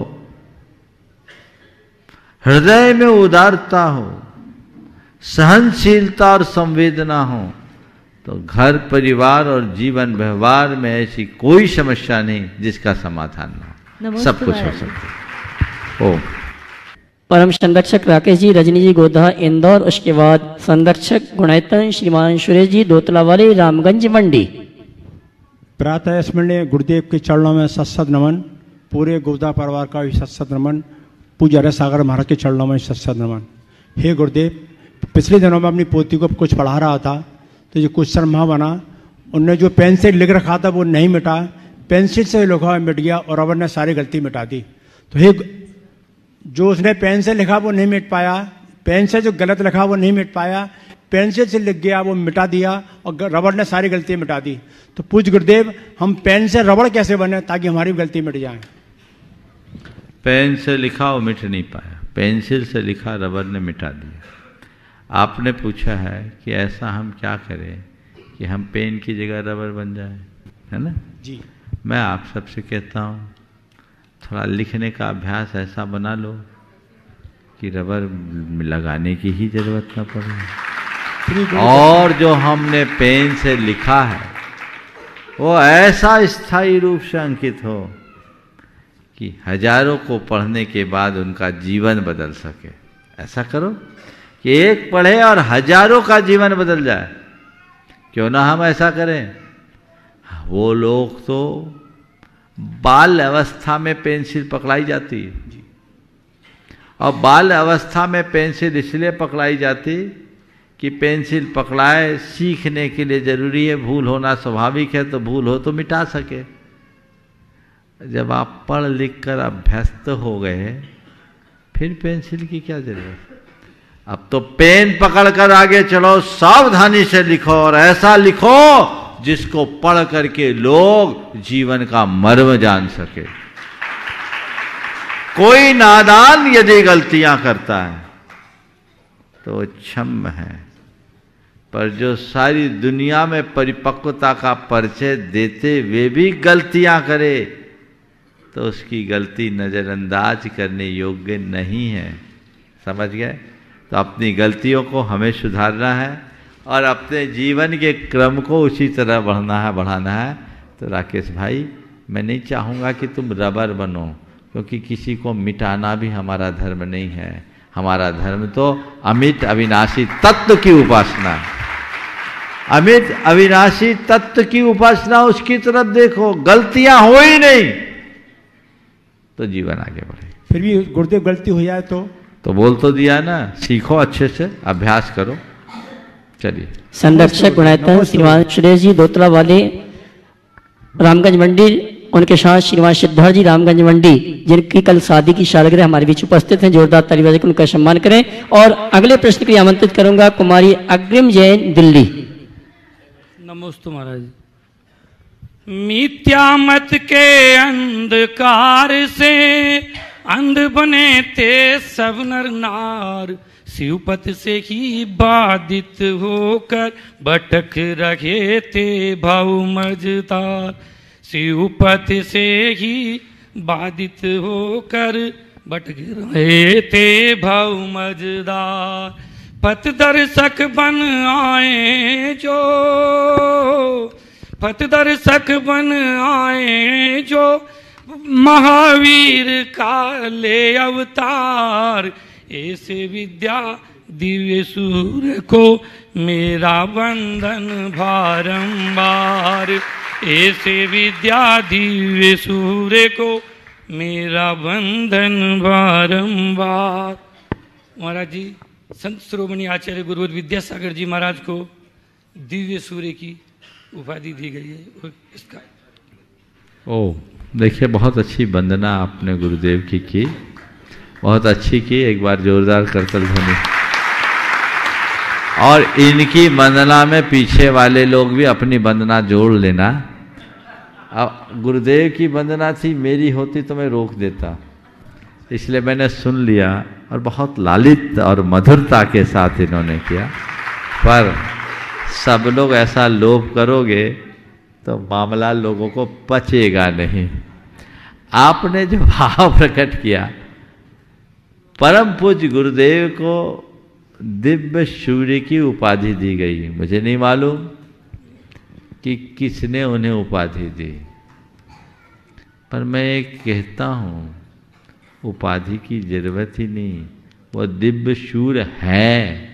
हृदय में उदारता हो, सहनशीलता और संवेदना हो, तो घर परिवार और जीवन व्यवहार में ऐसी कोई समस्या नहीं जिसका समाधान ना हो, सब कुछ हो सकता है। परम संरक्षक राकेश जी, रजनी जी गोधा इंदौर, उसके बाद संरक्षक गुणायतन श्रीमान सुरेश जी दोतला वाले रामगंज मंडी। प्रातः स्मरणीय गुरुदेव के चरणों में सत्सत नमन, पूरे गोधा परिवार का भी सत्सत नमन, पूज्य हरे सागर महाराज के चरणों में सत्सत नमन। हे गुरुदेव, पिछले दिनों में अपनी पोती को कुछ पढ़ा रहा था तो जो क्वेश्चन वहाँ बना, उनने जो पेन से लिख रखा था वो नहीं मिटा, पेंसिल से लिखा हुआ मिट गया और रबर ने सारी गलती मिटा दी। तो हे, जो उसने पेन से लिखा वो नहीं मिट पाया, पेन से जो गलत लिखा वो नहीं मिट पाया, पेंसिल से लिख गया वो मिटा दिया और रबड़ ने सारी गलती मिटा दी। तो पूज्य गुरुदेव, हम पेन से रबड़ कैसे बने ताकि हमारी गलती मिट जाए? पेन से लिखा वो मिट नहीं पाया, पेंसिल से लिखा रबर ने मिटा दिया। आपने पूछा है कि ऐसा हम क्या करें कि हम पेन की जगह रबर बन जाए, है ना जी। मैं आप सबसे कहता हूँ थोड़ा लिखने का अभ्यास ऐसा बना लो कि रबर लगाने की ही जरूरत ना पड़े, और जो हमने पेन से लिखा है वो ऐसा स्थायी रूप से अंकित हो कि हजारों को पढ़ने के बाद उनका जीवन बदल सके। ऐसा करो कि एक पढ़े और हजारों का जीवन बदल जाए। क्यों ना हम ऐसा करें? वो लोग तो बाल अवस्था में पेंसिल पकड़ाई जाती है, और बाल अवस्था में पेंसिल इसलिए पकड़ाई जाती कि पेंसिल पकड़ाए सीखने के लिए जरूरी है, भूल होना स्वाभाविक है, तो भूल हो तो मिटा सके। जब आप पढ़ लिख कर अभ्यस्त हो गए फिर पेंसिल की क्या जरूरत? अब तो पेन पकड़कर आगे चलो, सावधानी से लिखो और ऐसा लिखो जिसको पढ़ करके लोग जीवन का मर्म जान सके। कोई नादान यदि गलतियां करता है तो क्षम्य है, पर जो सारी दुनिया में परिपक्वता का परिचय देते हुए भी गलतियां करे तो उसकी गलती नज़रअंदाज करने योग्य नहीं है। समझ गए? तो अपनी गलतियों को हमें सुधारना है और अपने जीवन के क्रम को उसी तरह बढ़ाना है। तो राकेश भाई, मैं नहीं चाहूँगा कि तुम रबर बनो, क्योंकि किसी को मिटाना भी हमारा धर्म नहीं है। हमारा धर्म तो अमित अविनाशी तत्व की उपासना है। अमित अविनाशी तत्व की उपासना, उसकी तरफ देखो, गलतियां हो ही नहीं तो जीवन आगे बढ़े। फिर भी गुरुदेव गलती हो जाए तो बोल तो दिया ना, सीखो, अच्छे से अभ्यास करो। चलिए। संरक्षक गुणायतन श्रीमान सुरेश जी दोतला वाले रामगंज मंडी, उनके साथ श्रीमान सिद्धार्थ जी रामगंज मंडी, जिनकी कल शादी की सालगिरह हमारे बीच उपस्थित हैं। जोरदार ताली बजाकर उनका सम्मान करें। और अगले प्रश्न के लिए आमंत्रित करूंगा कुमारी अग्रिम जैन, दिल्ली। नमस्ते महाराज। मिथ्या मत के अंधकार से अंध बने थे सब नर नार, शिवपत से ही बाधित होकर भटक रहे थे भाव मजदार। शिवपत से ही बाधित होकर भटक रहे थे भाव मजदार। पथ दर्शक बन आए जो, पथ दर्शक बन आए जो महावीर का ले अवतार। ऐसे विद्या दिव्य सूर्य को मेरा वंदन बारंबार। ऐसे विद्या दिव्य सूर्य को मेरा वंदन बारंबार। महाराज जी, संत श्रोमणी आचार्य गुरुवर विद्यासागर जी महाराज को दिव्य सूर्य की उपाधि दी गई है। इसका देखिए, बहुत अच्छी वंदना आपने गुरुदेव की, बहुत अच्छी की। एक बार जोरदार करतल ध्वनि। और इनकी वंदना में पीछे वाले लोग भी अपनी वंदना जोड़ लेना। अब गुरुदेव की वंदना थी, मेरी होती तो मैं रोक देता, इसलिए मैंने सुन लिया और बहुत लालित और मधुरता के साथ इन्होंने किया। पर सब लोग ऐसा लोभ करोगे तो मामला लोगों को पचेगा नहीं। आपने जो भाव प्रकट किया परम पूज्य गुरुदेव को दिव्य सूर्य की उपाधि दी गई। मुझे नहीं मालूम कि किसने उन्हें उपाधि दी, पर मैं एक कहता हूँ उपाधि की जरूरत ही नहीं, वो दिव्य सूर्य है।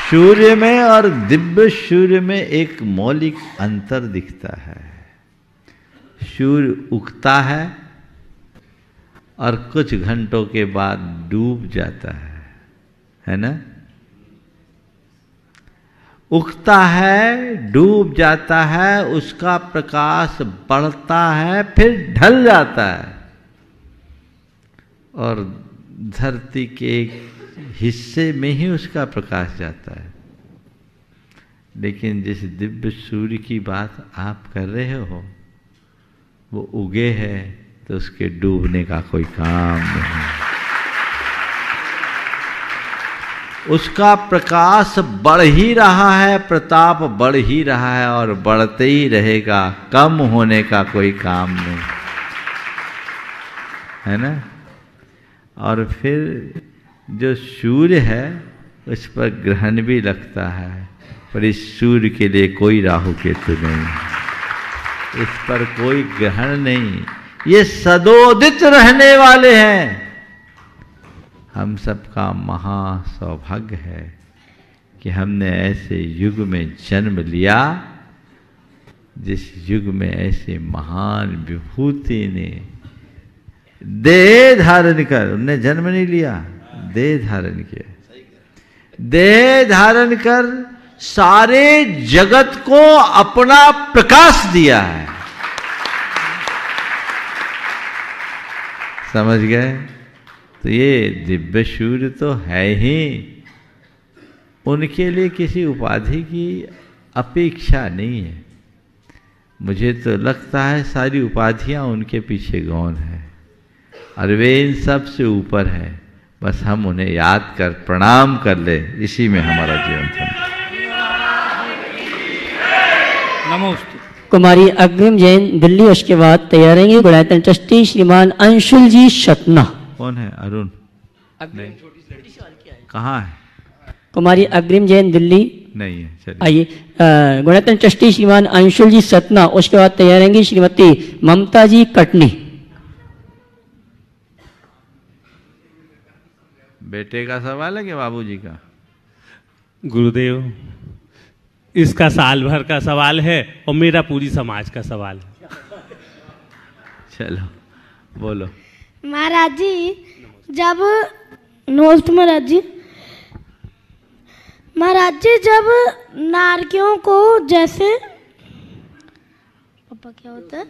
सूर्य में और दिव्य सूर्य में एक मौलिक अंतर दिखता है। सूर्य उगता है और कुछ घंटों के बाद डूब जाता है ना? उगता है, डूब जाता है, उसका प्रकाश बढ़ता है, फिर ढल जाता है और धरती के एक हिस्से में ही उसका प्रकाश जाता है। लेकिन जिस दिव्य सूर्य की बात आप कर रहे हो, वो उगे है तो उसके डूबने का कोई काम नहीं। उसका प्रकाश बढ़ ही रहा है, प्रताप बढ़ ही रहा है और बढ़ते ही रहेगा, कम होने का कोई काम नहीं, है ना? और फिर जो सूर्य है उस पर ग्रहण भी लगता है, पर इस सूर्य के लिए कोई राहु केतु नहीं, इस पर कोई ग्रहण नहीं, ये सदोदित रहने वाले हैं। हम सबका महा सौभाग्य है कि हमने ऐसे युग में जन्म लिया जिस युग में ऐसे महान विभूति ने देह धारण कर, उनने जन्म नहीं लिया, देह धारण किया, देह धारण कर सारे जगत को अपना प्रकाश दिया है। समझ गए? तो ये दिव्य सूर्य तो है ही, उनके लिए किसी उपाधि की अपेक्षा नहीं है। मुझे तो लगता है सारी उपाधियां उनके पीछे गौण है और वे इन सब से ऊपर है, बस हम उन्हें याद कर प्रणाम कर ले, इसी में हमारा जीवन था। नमस्ते। कुमारी अग्रिम जैन दिल्ली, उसके बाद तैयार रहेंगे गुणायतन ट्रस्टी श्रीमान अंशुल जी सतना। कौन है? अरुण? कहाँ है? कुमारी अग्रिम जैन दिल्ली नहीं है, चलिए आइए। गुणायतन ट्रस्टी श्रीमान अंशुल जी सतना, उसके बाद तैयार रहेंगी श्रीमती ममता जी कटनी। बेटे का सवाल है कि बाबूजी का? गुरुदेव, इसका साल भर का सवाल है और मेरा पूरी समाज का सवाल है। चलो बोलो। महाराज जी, जब नमस्ते महाराज जी, महाराज जी जब नारकियों को जैसे पापा क्या होता है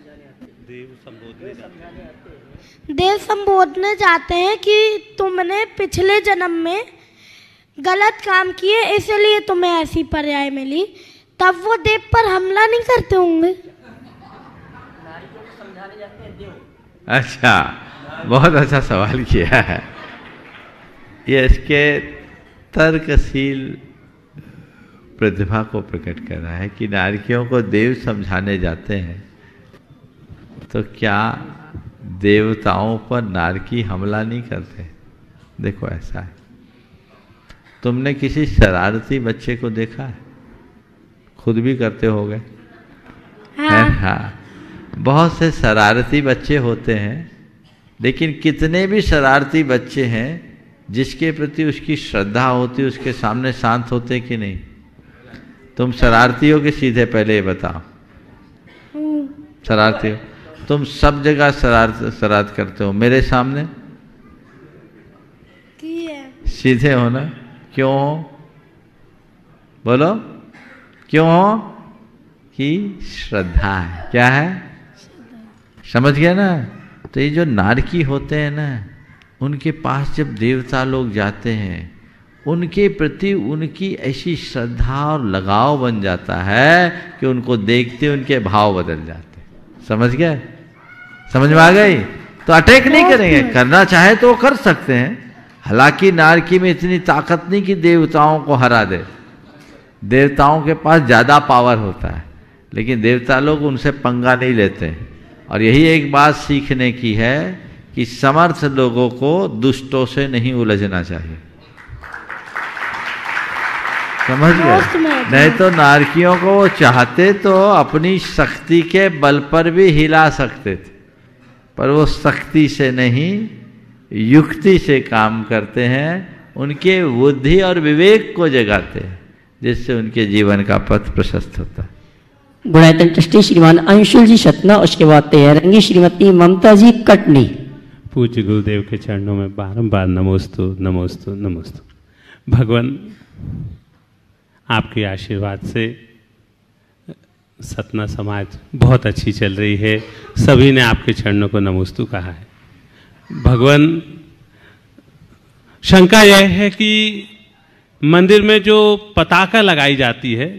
देव संबोधने जाते हैं कि तुमने पिछले जन्म में गलत काम किए इसलिए तुम्हें ऐसी पर्याय मिली, तब वो देव पर हमला नहीं करते होंगे? अच्छा, बहुत अच्छा सवाल किया है। ये इसके तर्कशील प्रतिभा को प्रकट कर रहा है कि नारकियों को देव समझाने जाते हैं तो क्या देवताओं पर नारकी हमला नहीं करते? देखो ऐसा है, तुमने किसी शरारती बच्चे को देखा है? खुद भी करते होगे। हाँ। हाँ, बहुत से शरारती बच्चे होते हैं, लेकिन कितने भी शरारती बच्चे हैं जिसके प्रति उसकी श्रद्धा होती, उसके सामने शांत होते कि नहीं? तुम शरारती हो कि सीधे? पहले ये बताओ। शरारती हो? तुम सब जगह शरारत करते हो, मेरे सामने सीधे हो ना? क्यों हो? बोलो क्यों हो? कि श्रद्धा है। क्या है? समझ गया ना? तो ये जो नारकी होते हैं ना, उनके पास जब देवता लोग जाते हैं, उनके प्रति उनकी ऐसी श्रद्धा और लगाव बन जाता है कि उनको देखते उनके भाव बदल जाते हैं। समझ गए? समझ में आ गई? तो अटैक नहीं करेंगे, करना चाहे तो वो कर सकते हैं। हालांकि नारकी में इतनी ताकत नहीं कि देवताओं को हरा दे, देवताओं के पास ज़्यादा पावर होता है, लेकिन देवता लोग उनसे पंगा नहीं लेते और यही एक बात सीखने की है कि समर्थ लोगों को दुष्टों से नहीं उलझना चाहिए। समझ गए? नहीं तो नारकियों को वो चाहते तो अपनी शक्ति के बल पर भी हिला सकते थे, पर वो शक्ति से नहीं युक्ति से काम करते हैं, उनके बुद्धि और विवेक को जगाते हैं, जिससे उनके जीवन का पथ प्रशस्त होता है। गुणायतन ट्रस्टी श्रीमान अंशुल जी सतना, उसके बाद तैयारेंगे श्रीमती ममता जी कटनी। पूज्य गुरुदेव के चरणों में बारंबार नमोस्तु नमोस्तु नमोस्तु। भगवान आपके आशीर्वाद से सतना समाज बहुत अच्छी चल रही है, सभी ने आपके चरणों को नमोस्तु कहा है। भगवान शंका यह है कि मंदिर में जो पताका लगाई जाती है,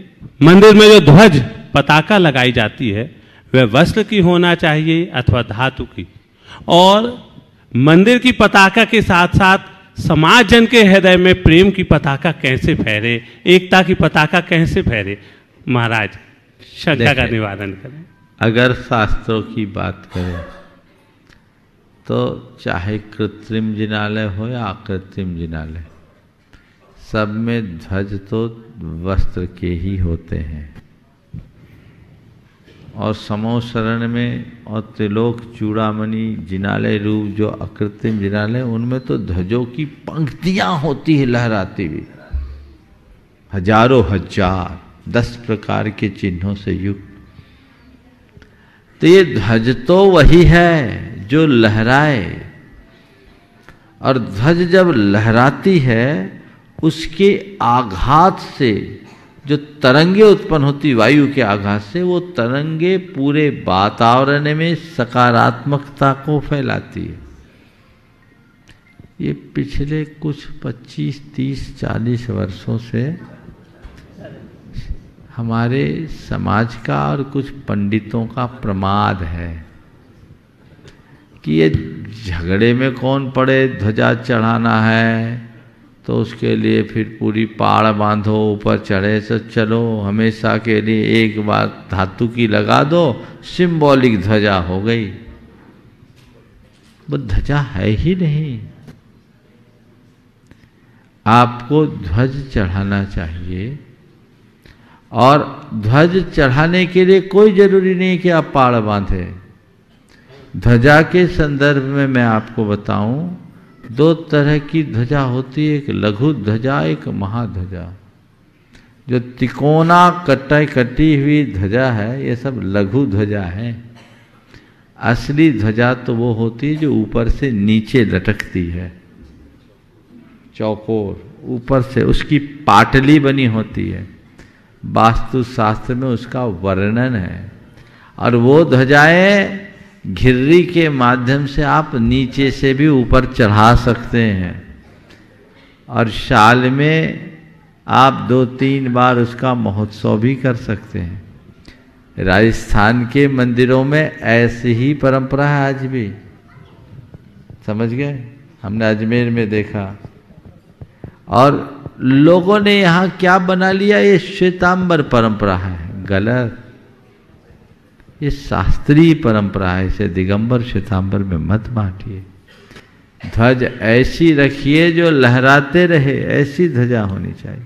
मंदिर में जो ध्वज पताका लगाई जाती है, वह वस्त्र की होना चाहिए अथवा धातु की, और मंदिर की पताका के साथ साथ समाज जन के हृदय में प्रेम की पताका कैसे फहरे, एकता की पताका कैसे फहरे, महाराज शंका का निवारण करें। अगर शास्त्रों की बात करें तो चाहे कृत्रिम जिनालय हो या अकृत्रिम जिनालय, सब में ध्वज तो वस्त्र के ही होते हैं, और समो शरण में और त्रिलोक चूड़ामणि जिनालय रूप जो अकृत्रिम जिनालय, उनमें तो ध्वजों की पंक्तियां होती है लहराती हुई, हजारों हजार 10 प्रकार के चिन्हों से युक्त। तो ये ध्वज तो वही है जो लहराए, और ध्वज जब लहराती है उसके आघात से जो तरंगे उत्पन्न होती वायु के आघात से, वो तरंगे पूरे वातावरण में सकारात्मकता को फैलाती है। ये पिछले कुछ 25, 30, 40 वर्षों से हमारे समाज का और कुछ पंडितों का प्रमाद है कि ये झगड़े में कौन पड़े, ध्वजा चढ़ाना है तो उसके लिए फिर पूरी पाड़ बांधो, ऊपर चढ़े तो चलो, हमेशा के लिए एक बार धातु की लगा दो, सिंबॉलिक ध्वजा हो गई। वो ध्वजा है ही नहीं। आपको ध्वज चढ़ाना चाहिए, और ध्वज चढ़ाने के लिए कोई जरूरी नहीं कि आप पाड़ बांधे। ध्वजा के संदर्भ में मैं आपको बताऊं, 2 तरह की ध्वजा होती है, एक लघु ध्वजा, एक महाध्वजा। जो तिकोना कटी हुई ध्वजा है, ये सब लघु ध्वजा है। असली ध्वजा तो वो होती है जो ऊपर से नीचे लटकती है, चौकोर, ऊपर से उसकी पाटली बनी होती है। वास्तु शास्त्र में उसका वर्णन है, और वो ध्वजाएं घिर्री के माध्यम से आप नीचे से भी ऊपर चढ़ा सकते हैं, और साल में आप 2-3 बार उसका महोत्सव भी कर सकते हैं। राजस्थान के मंदिरों में ऐसी ही परंपरा है आज भी, समझ गए? हमने अजमेर में देखा, और लोगों ने यहाँ क्या बना लिया, ये श्वेतांबर परंपरा है। गलत, ये शास्त्रीय परंपरा है, इसे दिगंबर श्वेतांबर में मत बांटिए। ध्वज ऐसी रखिए जो लहराते रहे, ऐसी ध्वजा होनी चाहिए।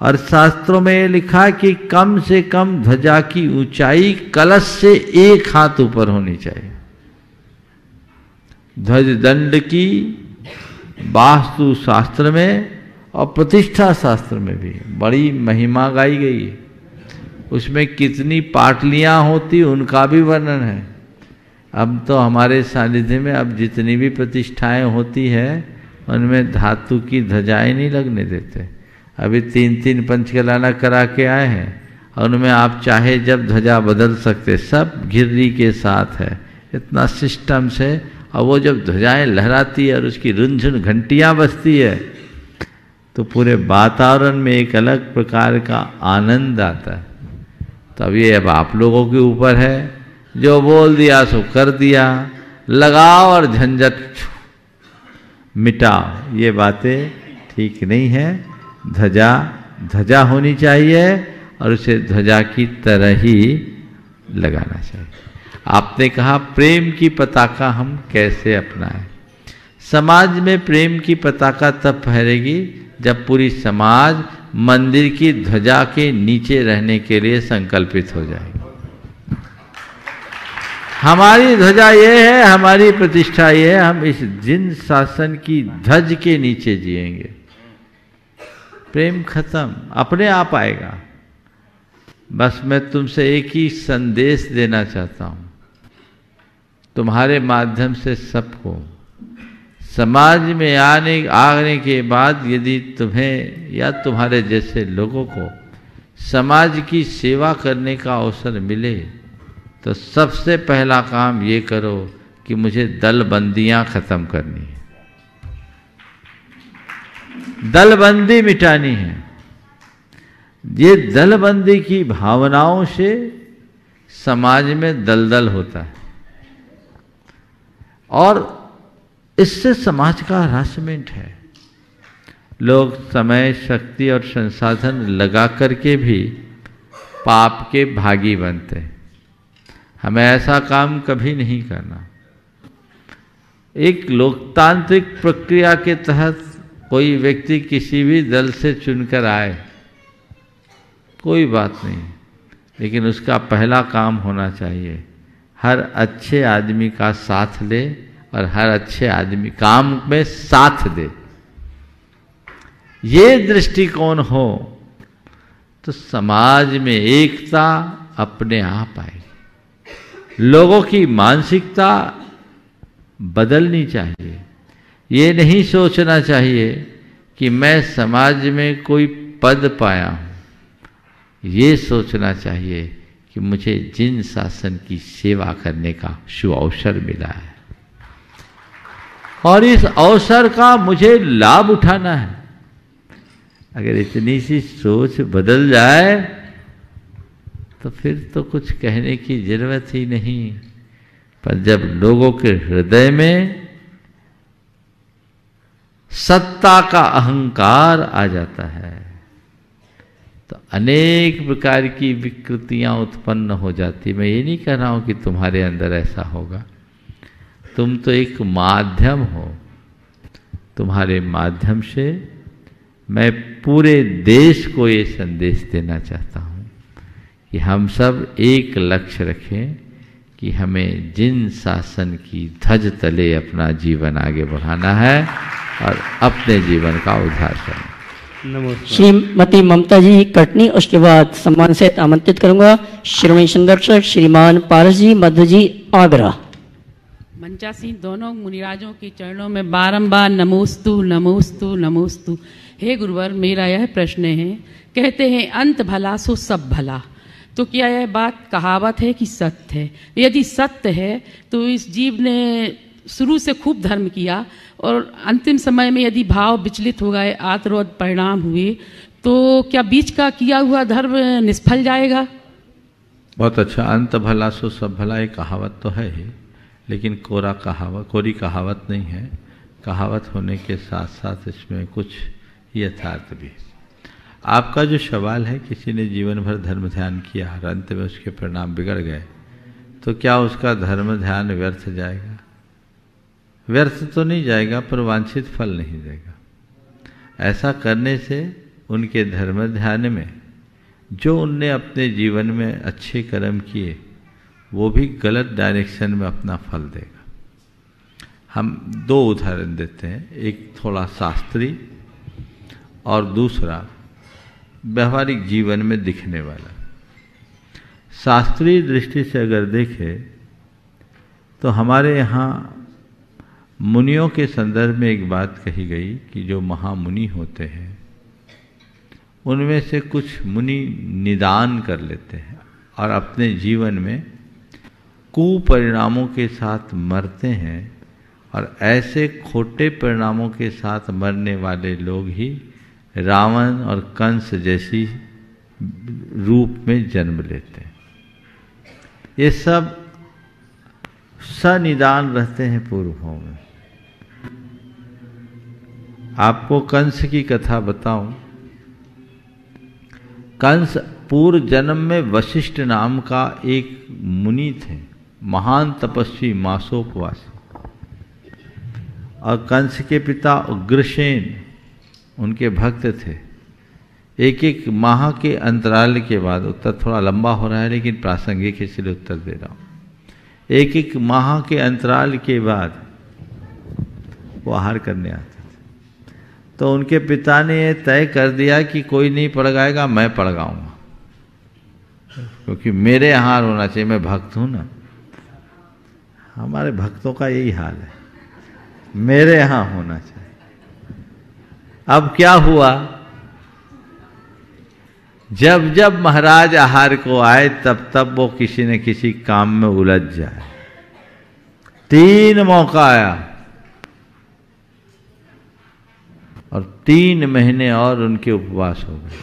और शास्त्रों में ये लिखा कि कम से कम ध्वजा की ऊंचाई कलश से 1 हाथ ऊपर होनी चाहिए। ध्वज दंड की वास्तु शास्त्र में और प्रतिष्ठा शास्त्र में भी बड़ी महिमा गाई गई है। उसमें कितनी पाटलियां होती उनका भी वर्णन है। अब तो हमारे सानिध्य में अब जितनी भी प्रतिष्ठाएं होती है उनमें धातु की ध्वजाएं नहीं लगने देते। अभी 3-3 पंचकलाना करा के आए हैं, और उनमें आप चाहे जब ध्वजा बदल सकते, सब घिर्री के साथ है, इतना सिस्टम से। और वो जब ध्वजाएं लहराती है और उसकी रुनझुन घंटियां बजती है तो पूरे वातावरण में एक अलग प्रकार का आनंद आता है। तब ये अब आप लोगों के ऊपर है, जो बोल दिया सो कर दिया, लगाओ और झंझट मिटाओ। ये बातें ठीक नहीं है। ध्वजा ध्वजा होनी चाहिए और उसे ध्वजा की तरह ही लगाना चाहिए। आपने कहा प्रेम की पताका हम कैसे अपनाएं। समाज में प्रेम की पताका तब फहरेगी जब पूरी समाज मंदिर की ध्वजा के नीचे रहने के लिए संकल्पित हो जाएगी। हमारी ध्वजा ये है, हमारी प्रतिष्ठा ये है, हम इस जिन शासन की ध्वज के नीचे जिएंगे। प्रेम खत्म, अपने आप आएगा। बस मैं तुमसे एक ही संदेश देना चाहता हूं, तुम्हारे माध्यम से सबको समाज में आने के बाद यदि तुम्हें या तुम्हारे जैसे लोगों को समाज की सेवा करने का अवसर मिले तो सबसे पहला काम ये करो कि मुझे दलबंदियां खत्म करनी है, दलबंदी मिटानी है। ये दलबंदी की भावनाओं से समाज में दलदल होता है और इससे समाज का हरासमेंट है। लोग समय, शक्ति और संसाधन लगा करके भी पाप के भागी बनते हैं। हमें ऐसा काम कभी नहीं करना। एक लोकतांत्रिक प्रक्रिया के तहत कोई व्यक्ति किसी भी दल से चुनकर आए, कोई बात नहीं, लेकिन उसका पहला काम होना चाहिए हर अच्छे आदमी का साथ ले और हर अच्छे आदमी काम में साथ दे। ये दृष्टिकोण हो तो समाज में एकता अपने आप आएगी। लोगों की मानसिकता बदलनी चाहिए। ये नहीं सोचना चाहिए कि मैं समाज में कोई पद पाया हूँ, ये सोचना चाहिए कि मुझे जिन शासन की सेवा करने का शुभ अवसर मिला है और इस अवसर का मुझे लाभ उठाना है। अगर इतनी सी सोच बदल जाए तो फिर तो कुछ कहने की जरूरत ही नहीं। पर जब लोगों के हृदय में सत्ता का अहंकार आ जाता है तो अनेक प्रकार की विकृतियां उत्पन्न हो जाती। मैं ये नहीं कह रहा हूं कि तुम्हारे अंदर ऐसा होगा, तुम तो एक माध्यम हो। तुम्हारे माध्यम से मैं पूरे देश को ये संदेश देना चाहता हूं कि हम सब एक लक्ष्य रखें कि हमें जिन शासन की ध्वज तले अपना जीवन आगे बढ़ाना है और अपने जीवन का उद्धार करना। श्रीमती ममता जी कटनी, उसके बाद सम्मान से आमंत्रित करूंगा श्रीमती संदर्शक श्रीमान पारस जी, मध्य जी, आगरा। मंचासीन दोनों मुनिराजों के चरणों में बारंबार नमोस्तु नमोस्तु नमोस्तु। हे गुरुवर, मेरा यह प्रश्न है, कहते हैं अंत भला सो सब भला, तो क्या यह बात कहावत है कि सत्य है? यदि सत्य है तो इस जीव ने शुरू से खूब धर्म किया और अंतिम समय में यदि भाव विचलित हो गए, आत्मरोध परिणाम हुए, तो क्या बीच का किया हुआ धर्म निष्फल जाएगा? बहुत अच्छा। अंत भला सो सब भला, एक कहावत तो है ही, लेकिन कोरी कहावत नहीं है। कहावत होने के साथ साथ इसमें कुछ यथार्थ भी। आपका जो सवाल है, किसी ने जीवन भर धर्म ध्यान किया और अंत में उसके परिणाम बिगड़ गए, तो क्या उसका धर्म ध्यान व्यर्थ जाएगा? व्यर्थ तो नहीं जाएगा, पर वांछित फल नहीं देगा। ऐसा करने से उनके धर्म ध्यान में जो उनने अपने जीवन में अच्छे कर्म किए वो भी गलत डायरेक्शन में अपना फल देगा। हम दो उदाहरण देते हैं, एक थोड़ा शास्त्रीय और दूसरा व्यवहारिक जीवन में दिखने वाला। शास्त्रीय दृष्टि से अगर देखें तो हमारे यहाँ मुनियों के संदर्भ में एक बात कही गई कि जो महामुनि होते हैं उनमें से कुछ मुनि निदान कर लेते हैं और अपने जीवन में कुपरिणामों के साथ मरते हैं, और ऐसे खोटे परिणामों के साथ मरने वाले लोग ही रावण और कंस जैसी रूप में जन्म लेते हैं। ये सब सनिदान रहते हैं पूर्वों में। आपको कंस की कथा बताऊं। कंस पूर्व जन्म में वशिष्ठ नाम का एक मुनि थे, महान तपस्वी मासोपवासी। और कंस के पिता उग्रसेन उनके भक्त थे। एक एक माह के अंतराल के बाद, उत्तर थोड़ा लंबा हो रहा है लेकिन प्रासंगिक इसलिए उत्तर दे रहा हूँ, एक एक माह के अंतराल के बाद वो आहार करने आते थे। तो उनके पिता ने ये तय कर दिया कि कोई नहीं पड़गाएगा, मैं पड़गाऊंगा, क्योंकि मेरे आहार होना चाहिए, मैं भक्त हूं ना। हमारे भक्तों का यही हाल है, मेरे यहां होना चाहिए। अब क्या हुआ, जब जब महाराज आहार को आए तब तब वो किसी न किसी काम में उलझ जाए। 3 मौका आया और 3 महीने और उनके उपवास हो गए।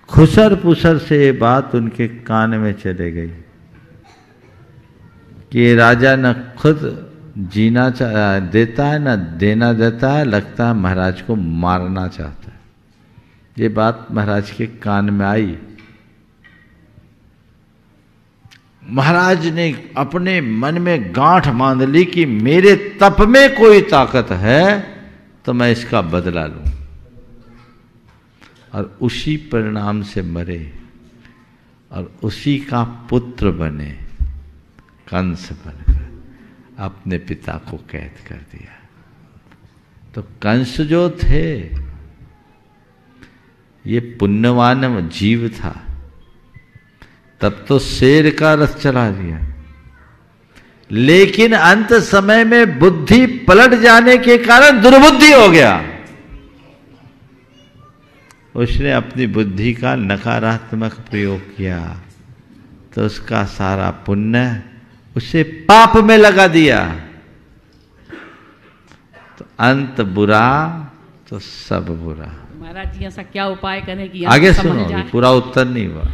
खुसर पुसर से ये बात उनके कान में चले गई कि राजा न खुद जीना देता है न देना देता है, लगता है महाराज को मारना चाहता है। ये बात महाराज के कान में आई। महाराज ने अपने मन में गांठ बांध ली कि मेरे तप में कोई ताकत है तो मैं इसका बदला लूं, और उसी परिणाम से मरे और उसी का पुत्र बने, कंस बनकर अपने पिता को कैद कर दिया। तो कंस जो थे ये पुण्यवान जीव था, तब तो शेर का रस चला दिया, लेकिन अंत समय में बुद्धि पलट जाने के कारण दुर्बुद्धि हो गया। उसने अपनी बुद्धि का नकारात्मक प्रयोग किया तो उसका सारा पुण्य उसे पाप में लगा दिया। तो अंत बुरा तो सब बुरा। महाराज जी ऐसा क्या उपाय करें कि आगे सुनो, पूरा उत्तर नहीं हुआ।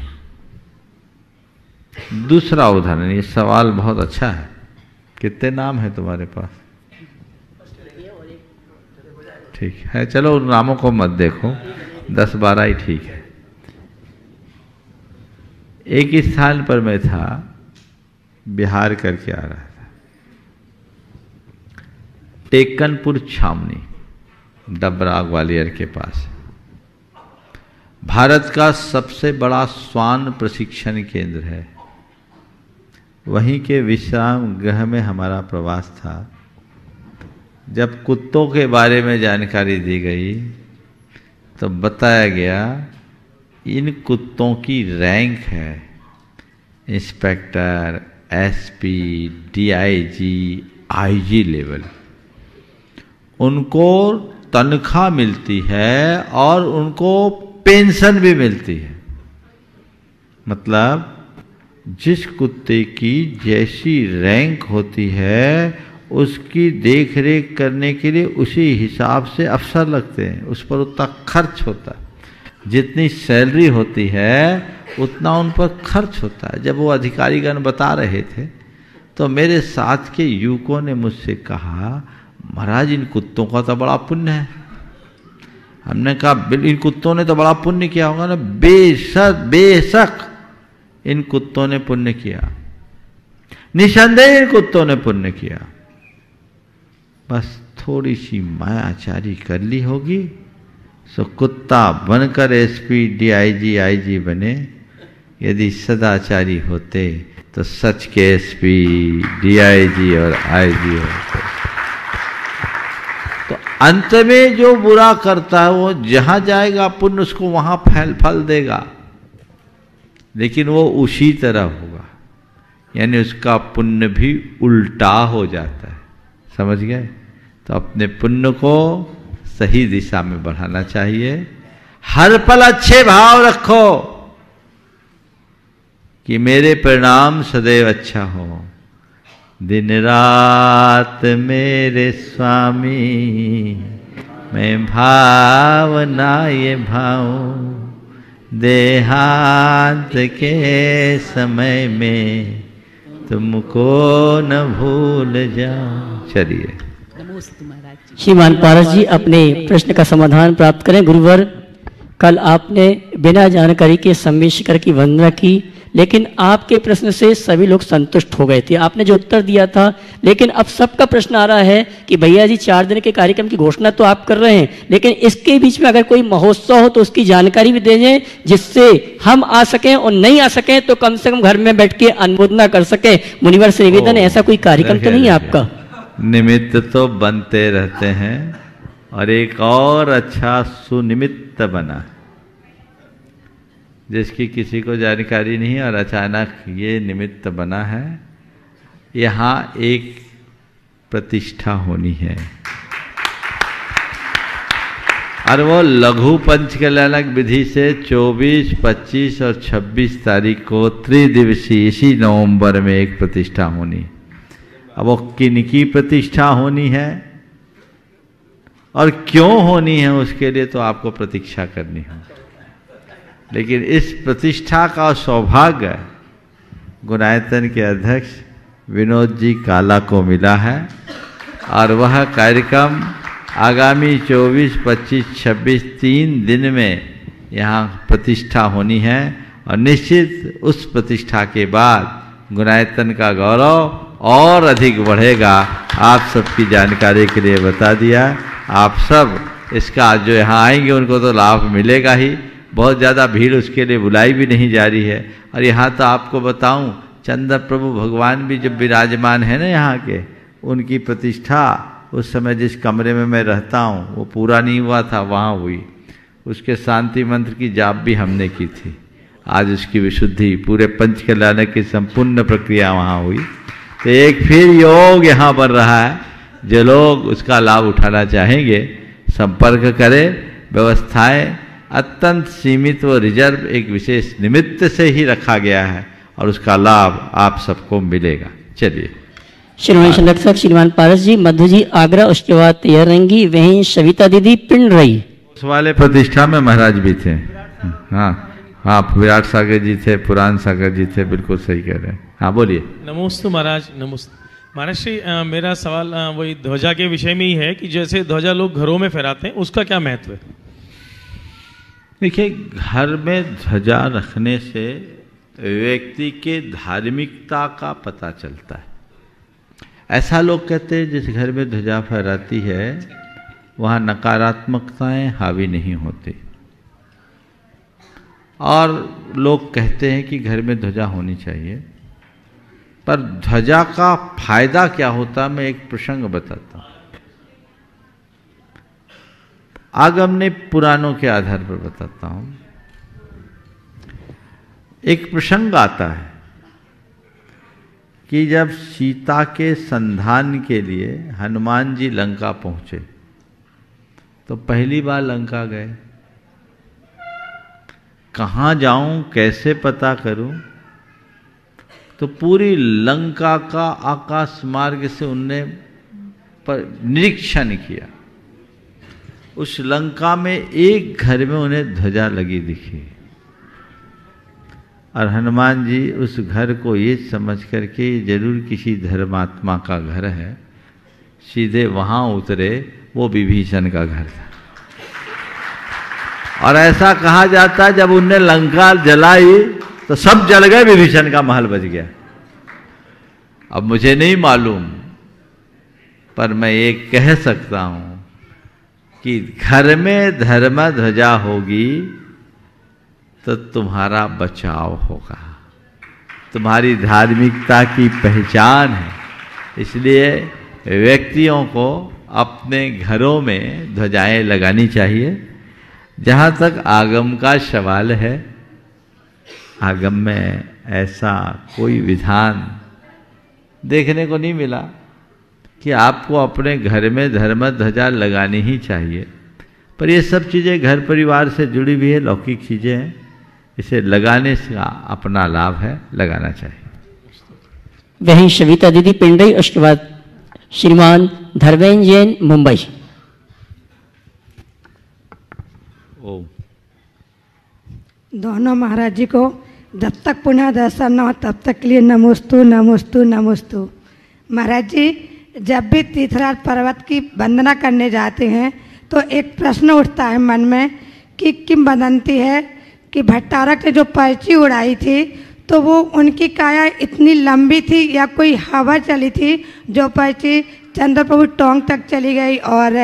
दूसरा उदाहरण, ये सवाल बहुत अच्छा है। कितने नाम है तुम्हारे पास? ठीक है, चलो उन नामों को मत देखो, 10-12 ही ठीक है। एक स्थान पर मैं था, बिहार करके आ रहा था, टेकनपुर छावनी, डबरा ग्वालियर के पास। भारत का सबसे बड़ा श्वान प्रशिक्षण केंद्र है। वहीं के विश्राम गृह में हमारा प्रवास था। जब कुत्तों के बारे में जानकारी दी गई तो बताया गया इन कुत्तों की रैंक है inspector, SP, DIG, IG level. उनको तनख्वाह मिलती है और उनको पेंशन भी मिलती है। मतलब जिस कुत्ते की जैसी रैंक होती है उसकी देख रेख करने के लिए उसी हिसाब से अफसर लगते हैं, उस पर उतना खर्च होता है। जितनी सैलरी होती है उतना उन पर खर्च होता है। जब वो अधिकारीगण बता रहे थे तो मेरे साथ के युवकों ने मुझसे कहा, महाराज इन कुत्तों का तो बड़ा पुण्य है। हमने कहा इन कुत्तों ने तो बड़ा पुण्य किया होगा ना। बेशक इन कुत्तों ने पुण्य किया, निसंदेह इन कुत्तों ने पुण्य किया। बस थोड़ी सी मायाचारी कर ली होगी तो कुत्ता बनकर एसपी, डीआईजी, आईजी बने। यदि सदाचारी होते तो सच के एसपी, डीआईजी और आईजी होते। तो अंत में जो बुरा करता है वो जहां जाएगा पुण्य उसको वहां फल देगा, लेकिन वो उसी तरह होगा, यानी उसका पुण्य भी उल्टा हो जाता है। समझ गए? तो अपने पुण्य को सही दिशा में बढ़ाना चाहिए। हर पल अच्छे भाव रखो कि मेरे परिणाम सदैव अच्छा हो। दिन रात मेरे स्वामी मैं भावना ये भाऊं, देहांत के समय में तुमको न भूल जाऊं। चलिए, श्रीमान पारस जी अपने प्रश्न का समाधान प्राप्त करें। गुरुवर, कल आपने बिना जानकारी के सम्मेशकर की वंदना की, लेकिन आपके प्रश्न से सभी लोग संतुष्ट हो गए थे, आपने जो उत्तर दिया था। लेकिन अब सबका प्रश्न आ रहा है कि भैया जी 4 दिन के कार्यक्रम की घोषणा तो आप कर रहे हैं, लेकिन इसके बीच में अगर कोई महोत्सव हो तो उसकी जानकारी भी दे दें, जिससे हम आ सकें और नहीं आ सकें तो कम से कम घर में बैठ के अनुमोदना कर सकें। मुनिवर से निवेदन है, ऐसा कोई कार्यक्रम तो नहीं है आपका? निमित्त तो बनते रहते हैं और एक और अच्छा सुनिमित्त बना जिसकी किसी को जानकारी नहीं और अचानक ये निमित्त बना है। यहाँ एक प्रतिष्ठा होनी है और वो लघु पंचकल्याणक विधि से 24, 25 और 26 तारीख को त्रिदिवसीय इसी नवंबर में एक प्रतिष्ठा होनी। अब वो किनकी प्रतिष्ठा होनी है और क्यों होनी है उसके लिए तो आपको प्रतीक्षा करनी है। लेकिन इस प्रतिष्ठा का सौभाग्य गुणायतन के अध्यक्ष विनोद जी काला को मिला है और वह कार्यक्रम आगामी 24, 25, 26 3 दिन में यहाँ प्रतिष्ठा होनी है और निश्चित उस प्रतिष्ठा के बाद गुणायतन का गौरव और अधिक बढ़ेगा। आप सबकी जानकारी के लिए बता दिया। आप सब इसका जो यहाँ आएंगे उनको तो लाभ मिलेगा ही, बहुत ज़्यादा भीड़ उसके लिए बुलाई भी नहीं जा रही है। और यहाँ तो आपको बताऊं चंद्र प्रभु भगवान भी जब विराजमान है ना यहाँ के, उनकी प्रतिष्ठा उस समय जिस कमरे में मैं रहता हूँ वो पूरा नहीं हुआ था, वहाँ हुई। उसके शांति मंत्र की जाप भी हमने की थी। आज उसकी विशुद्धि पूरे पंचकल्याण की संपूर्ण प्रक्रिया वहाँ हुई। तो एक फिर योग यहाँ बन रहा है। जो लोग उसका लाभ उठाना चाहेंगे संपर्क करें। व्यवस्थाएं अत्यंत सीमित व रिजर्व एक विशेष निमित्त से ही रखा गया है और उसका लाभ आप सबको मिलेगा। चलिए श्रीमान संरक्षक श्रीमान पारस जी, मधु जी आगरा, उसके बाद तैयार रहेंगी, वहीं सविता दीदी पिंड रही। उस वाले प्रतिष्ठा में महाराज भी थे। हाँ हाँ, विराट सागर जी थे, पुराण सागर जी थे, बिल्कुल सही कह रहे हैं। हाँ बोलिए। नमोस्तु महाराज। नमस्ते महाराज श्री। मेरा सवाल वही ध्वजा के विषय में ही है कि जैसे ध्वजा लोग घरों में फहराते हैं, उसका क्या महत्व है? देखिए, घर में ध्वजा रखने से व्यक्ति के धार्मिकता का पता चलता है। ऐसा लोग कहते हैं जिस घर में ध्वजा फहराती है वहाँ नकारात्मकताएं हावी नहीं होती, और लोग कहते हैं कि घर में ध्वजा होनी चाहिए। पर ध्वजा का फायदा क्या होता, मैं एक प्रसंग बताता हूँ। आगमने पुराणों के आधार पर बताता हूँ। एक प्रसंग आता है कि जब सीता के संधान के लिए हनुमान जी लंका पहुंचे तो पहली बार लंका गए। कहाँ जाऊं, कैसे पता करूं, तो पूरी लंका का आकाश मार्ग से उनने निरीक्षण किया। उस लंका में एक घर में उन्हें ध्वजा लगी दिखी और हनुमान जी उस घर को ये समझ करके जरूर किसी धर्मात्मा का घर है, सीधे वहाँ उतरे। वो विभीषण का घर था। और ऐसा कहा जाता है जब उनने लंका जलाई तो सब जल गए, विभीषण का महल बच गया। अब मुझे नहीं मालूम, पर मैं ये कह सकता हूं कि घर में धर्म ध्वजा होगी तो तुम्हारा बचाव होगा, तुम्हारी धार्मिकता की पहचान है। इसलिए व्यक्तियों को अपने घरों में ध्वजाएं लगानी चाहिए। जहाँ तक आगम का सवाल है, आगम में ऐसा कोई विधान देखने को नहीं मिला कि आपको अपने घर में धर्म ध्वजा लगानी ही चाहिए। पर ये सब चीज़ें घर परिवार से जुड़ी हुई है, लौकिक चीज़ें हैं। इसे लगाने से अपना लाभ है, लगाना चाहिए। वहीं सविता दीदी पिंडई, उसके बाद श्रीमान धर्मेंद्र जैन मुंबई। दोनों महाराज जी को जब तक पुनः दर्शन न हो तब तक के लिए नमोस्तु नमोस्तु नमोस्तु। महाराज जी, जब भी तीर्थराज पर्वत की वंदना करने जाते हैं तो एक प्रश्न उठता है मन में कि किंवदंती है कि भट्टारक ने जो पर्ची उड़ाई थी तो वो उनकी काया इतनी लंबी थी या कोई हवा चली थी जो पर्ची चंद्रप्रभु टोंक तक चली गई और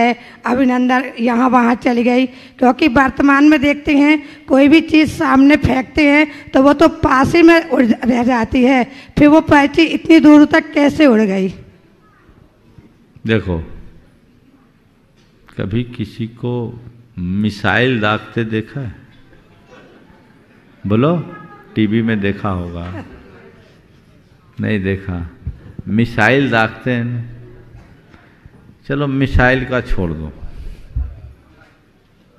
अभिनंदन यहाँ वहाँ चली गई? क्योंकि वर्तमान में देखते हैं कोई भी चीज़ सामने फेंकते हैं तो वो तो पास ही में उड़ रह जाती है, फिर वो पर्ची इतनी दूर तक कैसे उड़ गई? देखो, कभी किसी को मिसाइल दागते देखा है? बोलो, टीवी में देखा होगा, नहीं देखा। मिसाइल दागते हैं ना। चलो मिसाइल का छोड़ दो,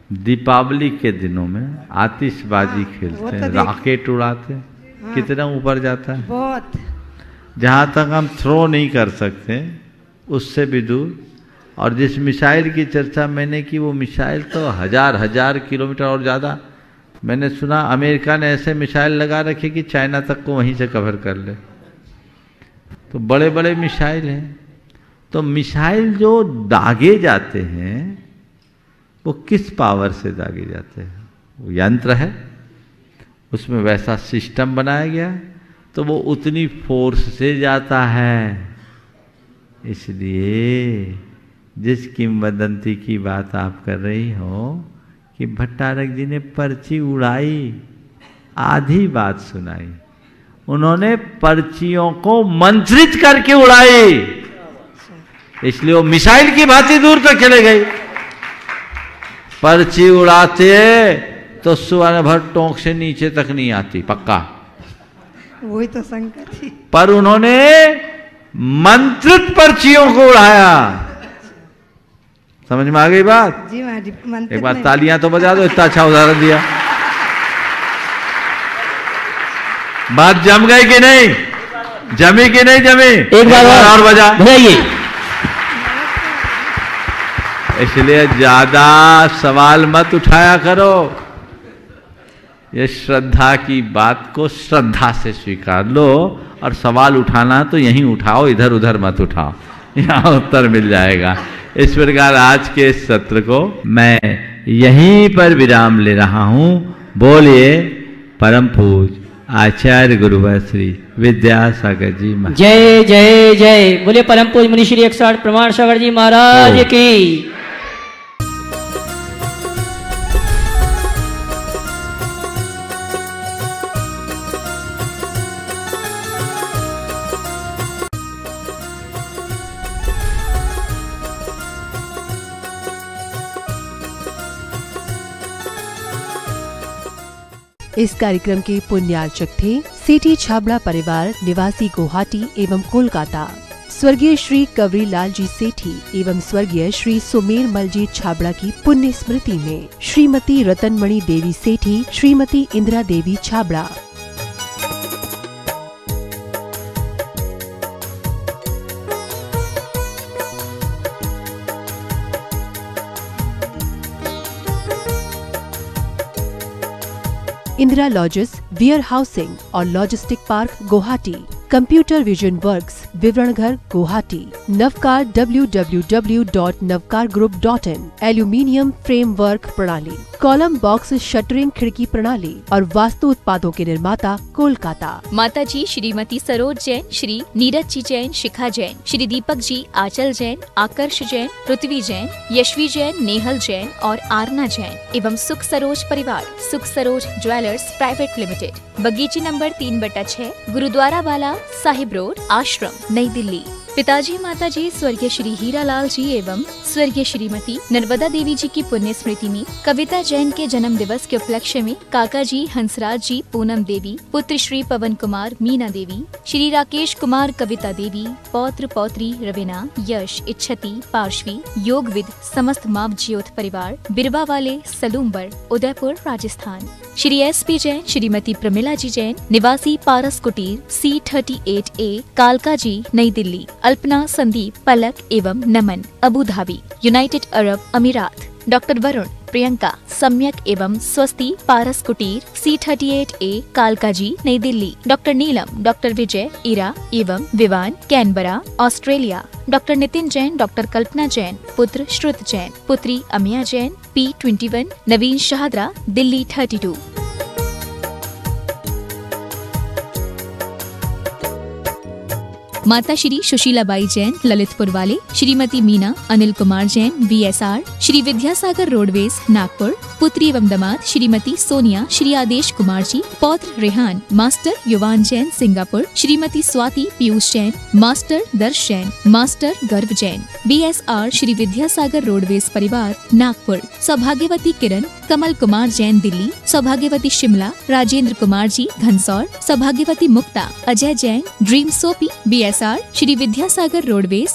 दीपावली के दिनों में आतिशबाजी खेलते हैं, रॉकेट उड़ाते हैं, कितना ऊपर जाता है? बहुत। जहाँ तक हम थ्रो नहीं कर सकते उससे भी दूर। और जिस मिसाइल की चर्चा मैंने की, वो मिसाइल तो हजार किलोमीटर और ज़्यादा। मैंने सुना अमेरिका ने ऐसे मिसाइल लगा रखे कि चाइना तक को वहीं से कवर कर ले। तो बड़े बड़े मिसाइल हैं। तो मिसाइल जो दागे जाते हैं वो किस पावर से दागे जाते हैं? वो यंत्र है, उसमें वैसा सिस्टम बनाया गया, तो वो उतनी फोर्स से जाता है। इसलिए जिस किंवदंती की बात आप कर रही हो कि भट्टारक जी ने पर्ची उड़ाई, आधी बात सुनाई। उन्होंने पर्चियों को मंत्रित करके उड़ाई, इसलिए वो मिसाइल की भांति दूर तक चले गई। पर्ची उड़ाते तो सुवर्ण भर टोंक से नीचे तक नहीं आती, पक्का। वही तो शंका थी। पर उन्होंने मंत्रित पर्चियों को उड़ाया। समझ में आ गई बात? जी महाराज, मंत्रित एक बार तालियां तो बजा दो, इतना अच्छा उदाहरण दिया। बात जम गई कि नहीं? जमी कि नहीं जमी? एक बार और बजा बजाइए। इसलिए ज्यादा सवाल मत उठाया करो। ये श्रद्धा की बात को श्रद्धा से स्वीकार लो, और सवाल उठाना तो यहीं उठाओ, इधर उधर मत उठाओ, यहाँ उत्तर मिल जाएगा। इस प्रकार आज के सत्र को मैं यहीं पर विराम ले रहा हूँ। बोलिए परम पूज्य आचार्य गुरुवर श्री विद्यासागर जी महाराज। जय जय जय। बोलिए परम पूज्य मुनि श्री 108 प्रमाण सागर जी महाराज की। इस कार्यक्रम के पुण्यार्चक थे सेठी छाबड़ा परिवार निवासी गुवाहाटी एवं कोलकाता, स्वर्गीय श्री कवरी लाल जी सेठी एवं स्वर्गीय श्री सुमेर मल जी छाबड़ा की पुण्य स्मृति में Shrimati Ratanmani Devi Sethi, Shrimati Indira Devi Chhabra. Indira lodges, warehousing और logistic park Guwahati, computer vision works, विवरण घर Guwahati, Navkar www.navkargroup.in, aluminium framework प्रणाली, कॉलम बॉक्स शटरिंग खिड़की प्रणाली और वास्तु उत्पादों के निर्माता कोलकाता। माता जी श्रीमती सरोज जैन, श्री नीरज जी जैन, शिखा जैन, श्री दीपक जी, आचल जैन, आकर्ष जैन, पृथ्वी जैन, यशवी जैन, नेहल जैन और आरना जैन एवं सुख सरोज परिवार, सुख सरोज ज्वेलर्स प्राइवेट लिमिटेड, बगीची नंबर 3/6, गुरुद्वारा वाला साहिब रोड, आश्रम, नई दिल्ली। पिताजी माताजी स्वर्गीय श्री हीरालाल जी एवं स्वर्गीय श्रीमती नर्मदा देवी जी की पुण्य स्मृति में कविता जैन के जन्म दिवस के उपलक्ष्य में काका जी हंसराज जी, पूनम देवी, पुत्र श्री पवन कुमार, मीना देवी, श्री राकेश कुमार, कविता देवी, पौत्र पौत्री रवीना, यश, इच्छति, पार्श्वी, योगविद, समस्त माव ज्योत परिवार, बिरवा वाले, सलूम्बर, उदयपुर, राजस्थान। श्री SP जैन, श्रीमती प्रमिला जी जैन, निवासी पारस कुटीर, C38A, कालका जी, नई दिल्ली। अल्पना, संदीप, पलक एवं नमन, अबू धाबी, यूनाइटेड अरब अमीरात। डॉक्टर वरुण, प्रियंका, सम्यक एवं स्वस्ति, पारस कुटीर, C38A, कालका जी, नई दिल्ली। डॉक्टर नीलम, डॉक्टर विजय, इरा एवं Vivaan, Canberra, Australia. Doctor Nitin Jain, doctor Kalpana Jain, पुत्र श्रुत जैन, पुत्री अमिया जैन, P21, नवीन शाहदरा, दिल्ली 32। माता श्री सुशीलाबाई जैन ललितपुर वाले, श्रीमती मीना अनिल कुमार जैन VSR, श्री विद्यासागर रोडवेज नागपुर, पुत्री एवं दामाद श्रीमती सोनिया श्री आदेश कुमार जी, पौत्र रेहान मास्टर युवान जैन सिंगापुर, श्रीमती स्वाति पीयूष जैन, मास्टर दर्श जैन, मास्टर गर्व जैन, BSR श्री विद्यासागर रोडवेज परिवार नागपुर, सौभाग्यवती किरण कमल कुमार जैन दिल्ली, सौभाग्यवती शिमला राजेंद्र कुमार जी घनसौर, सौभाग्यवती Mukta Ajay Jain dream soapy BSR Shri Vidyasagar roadways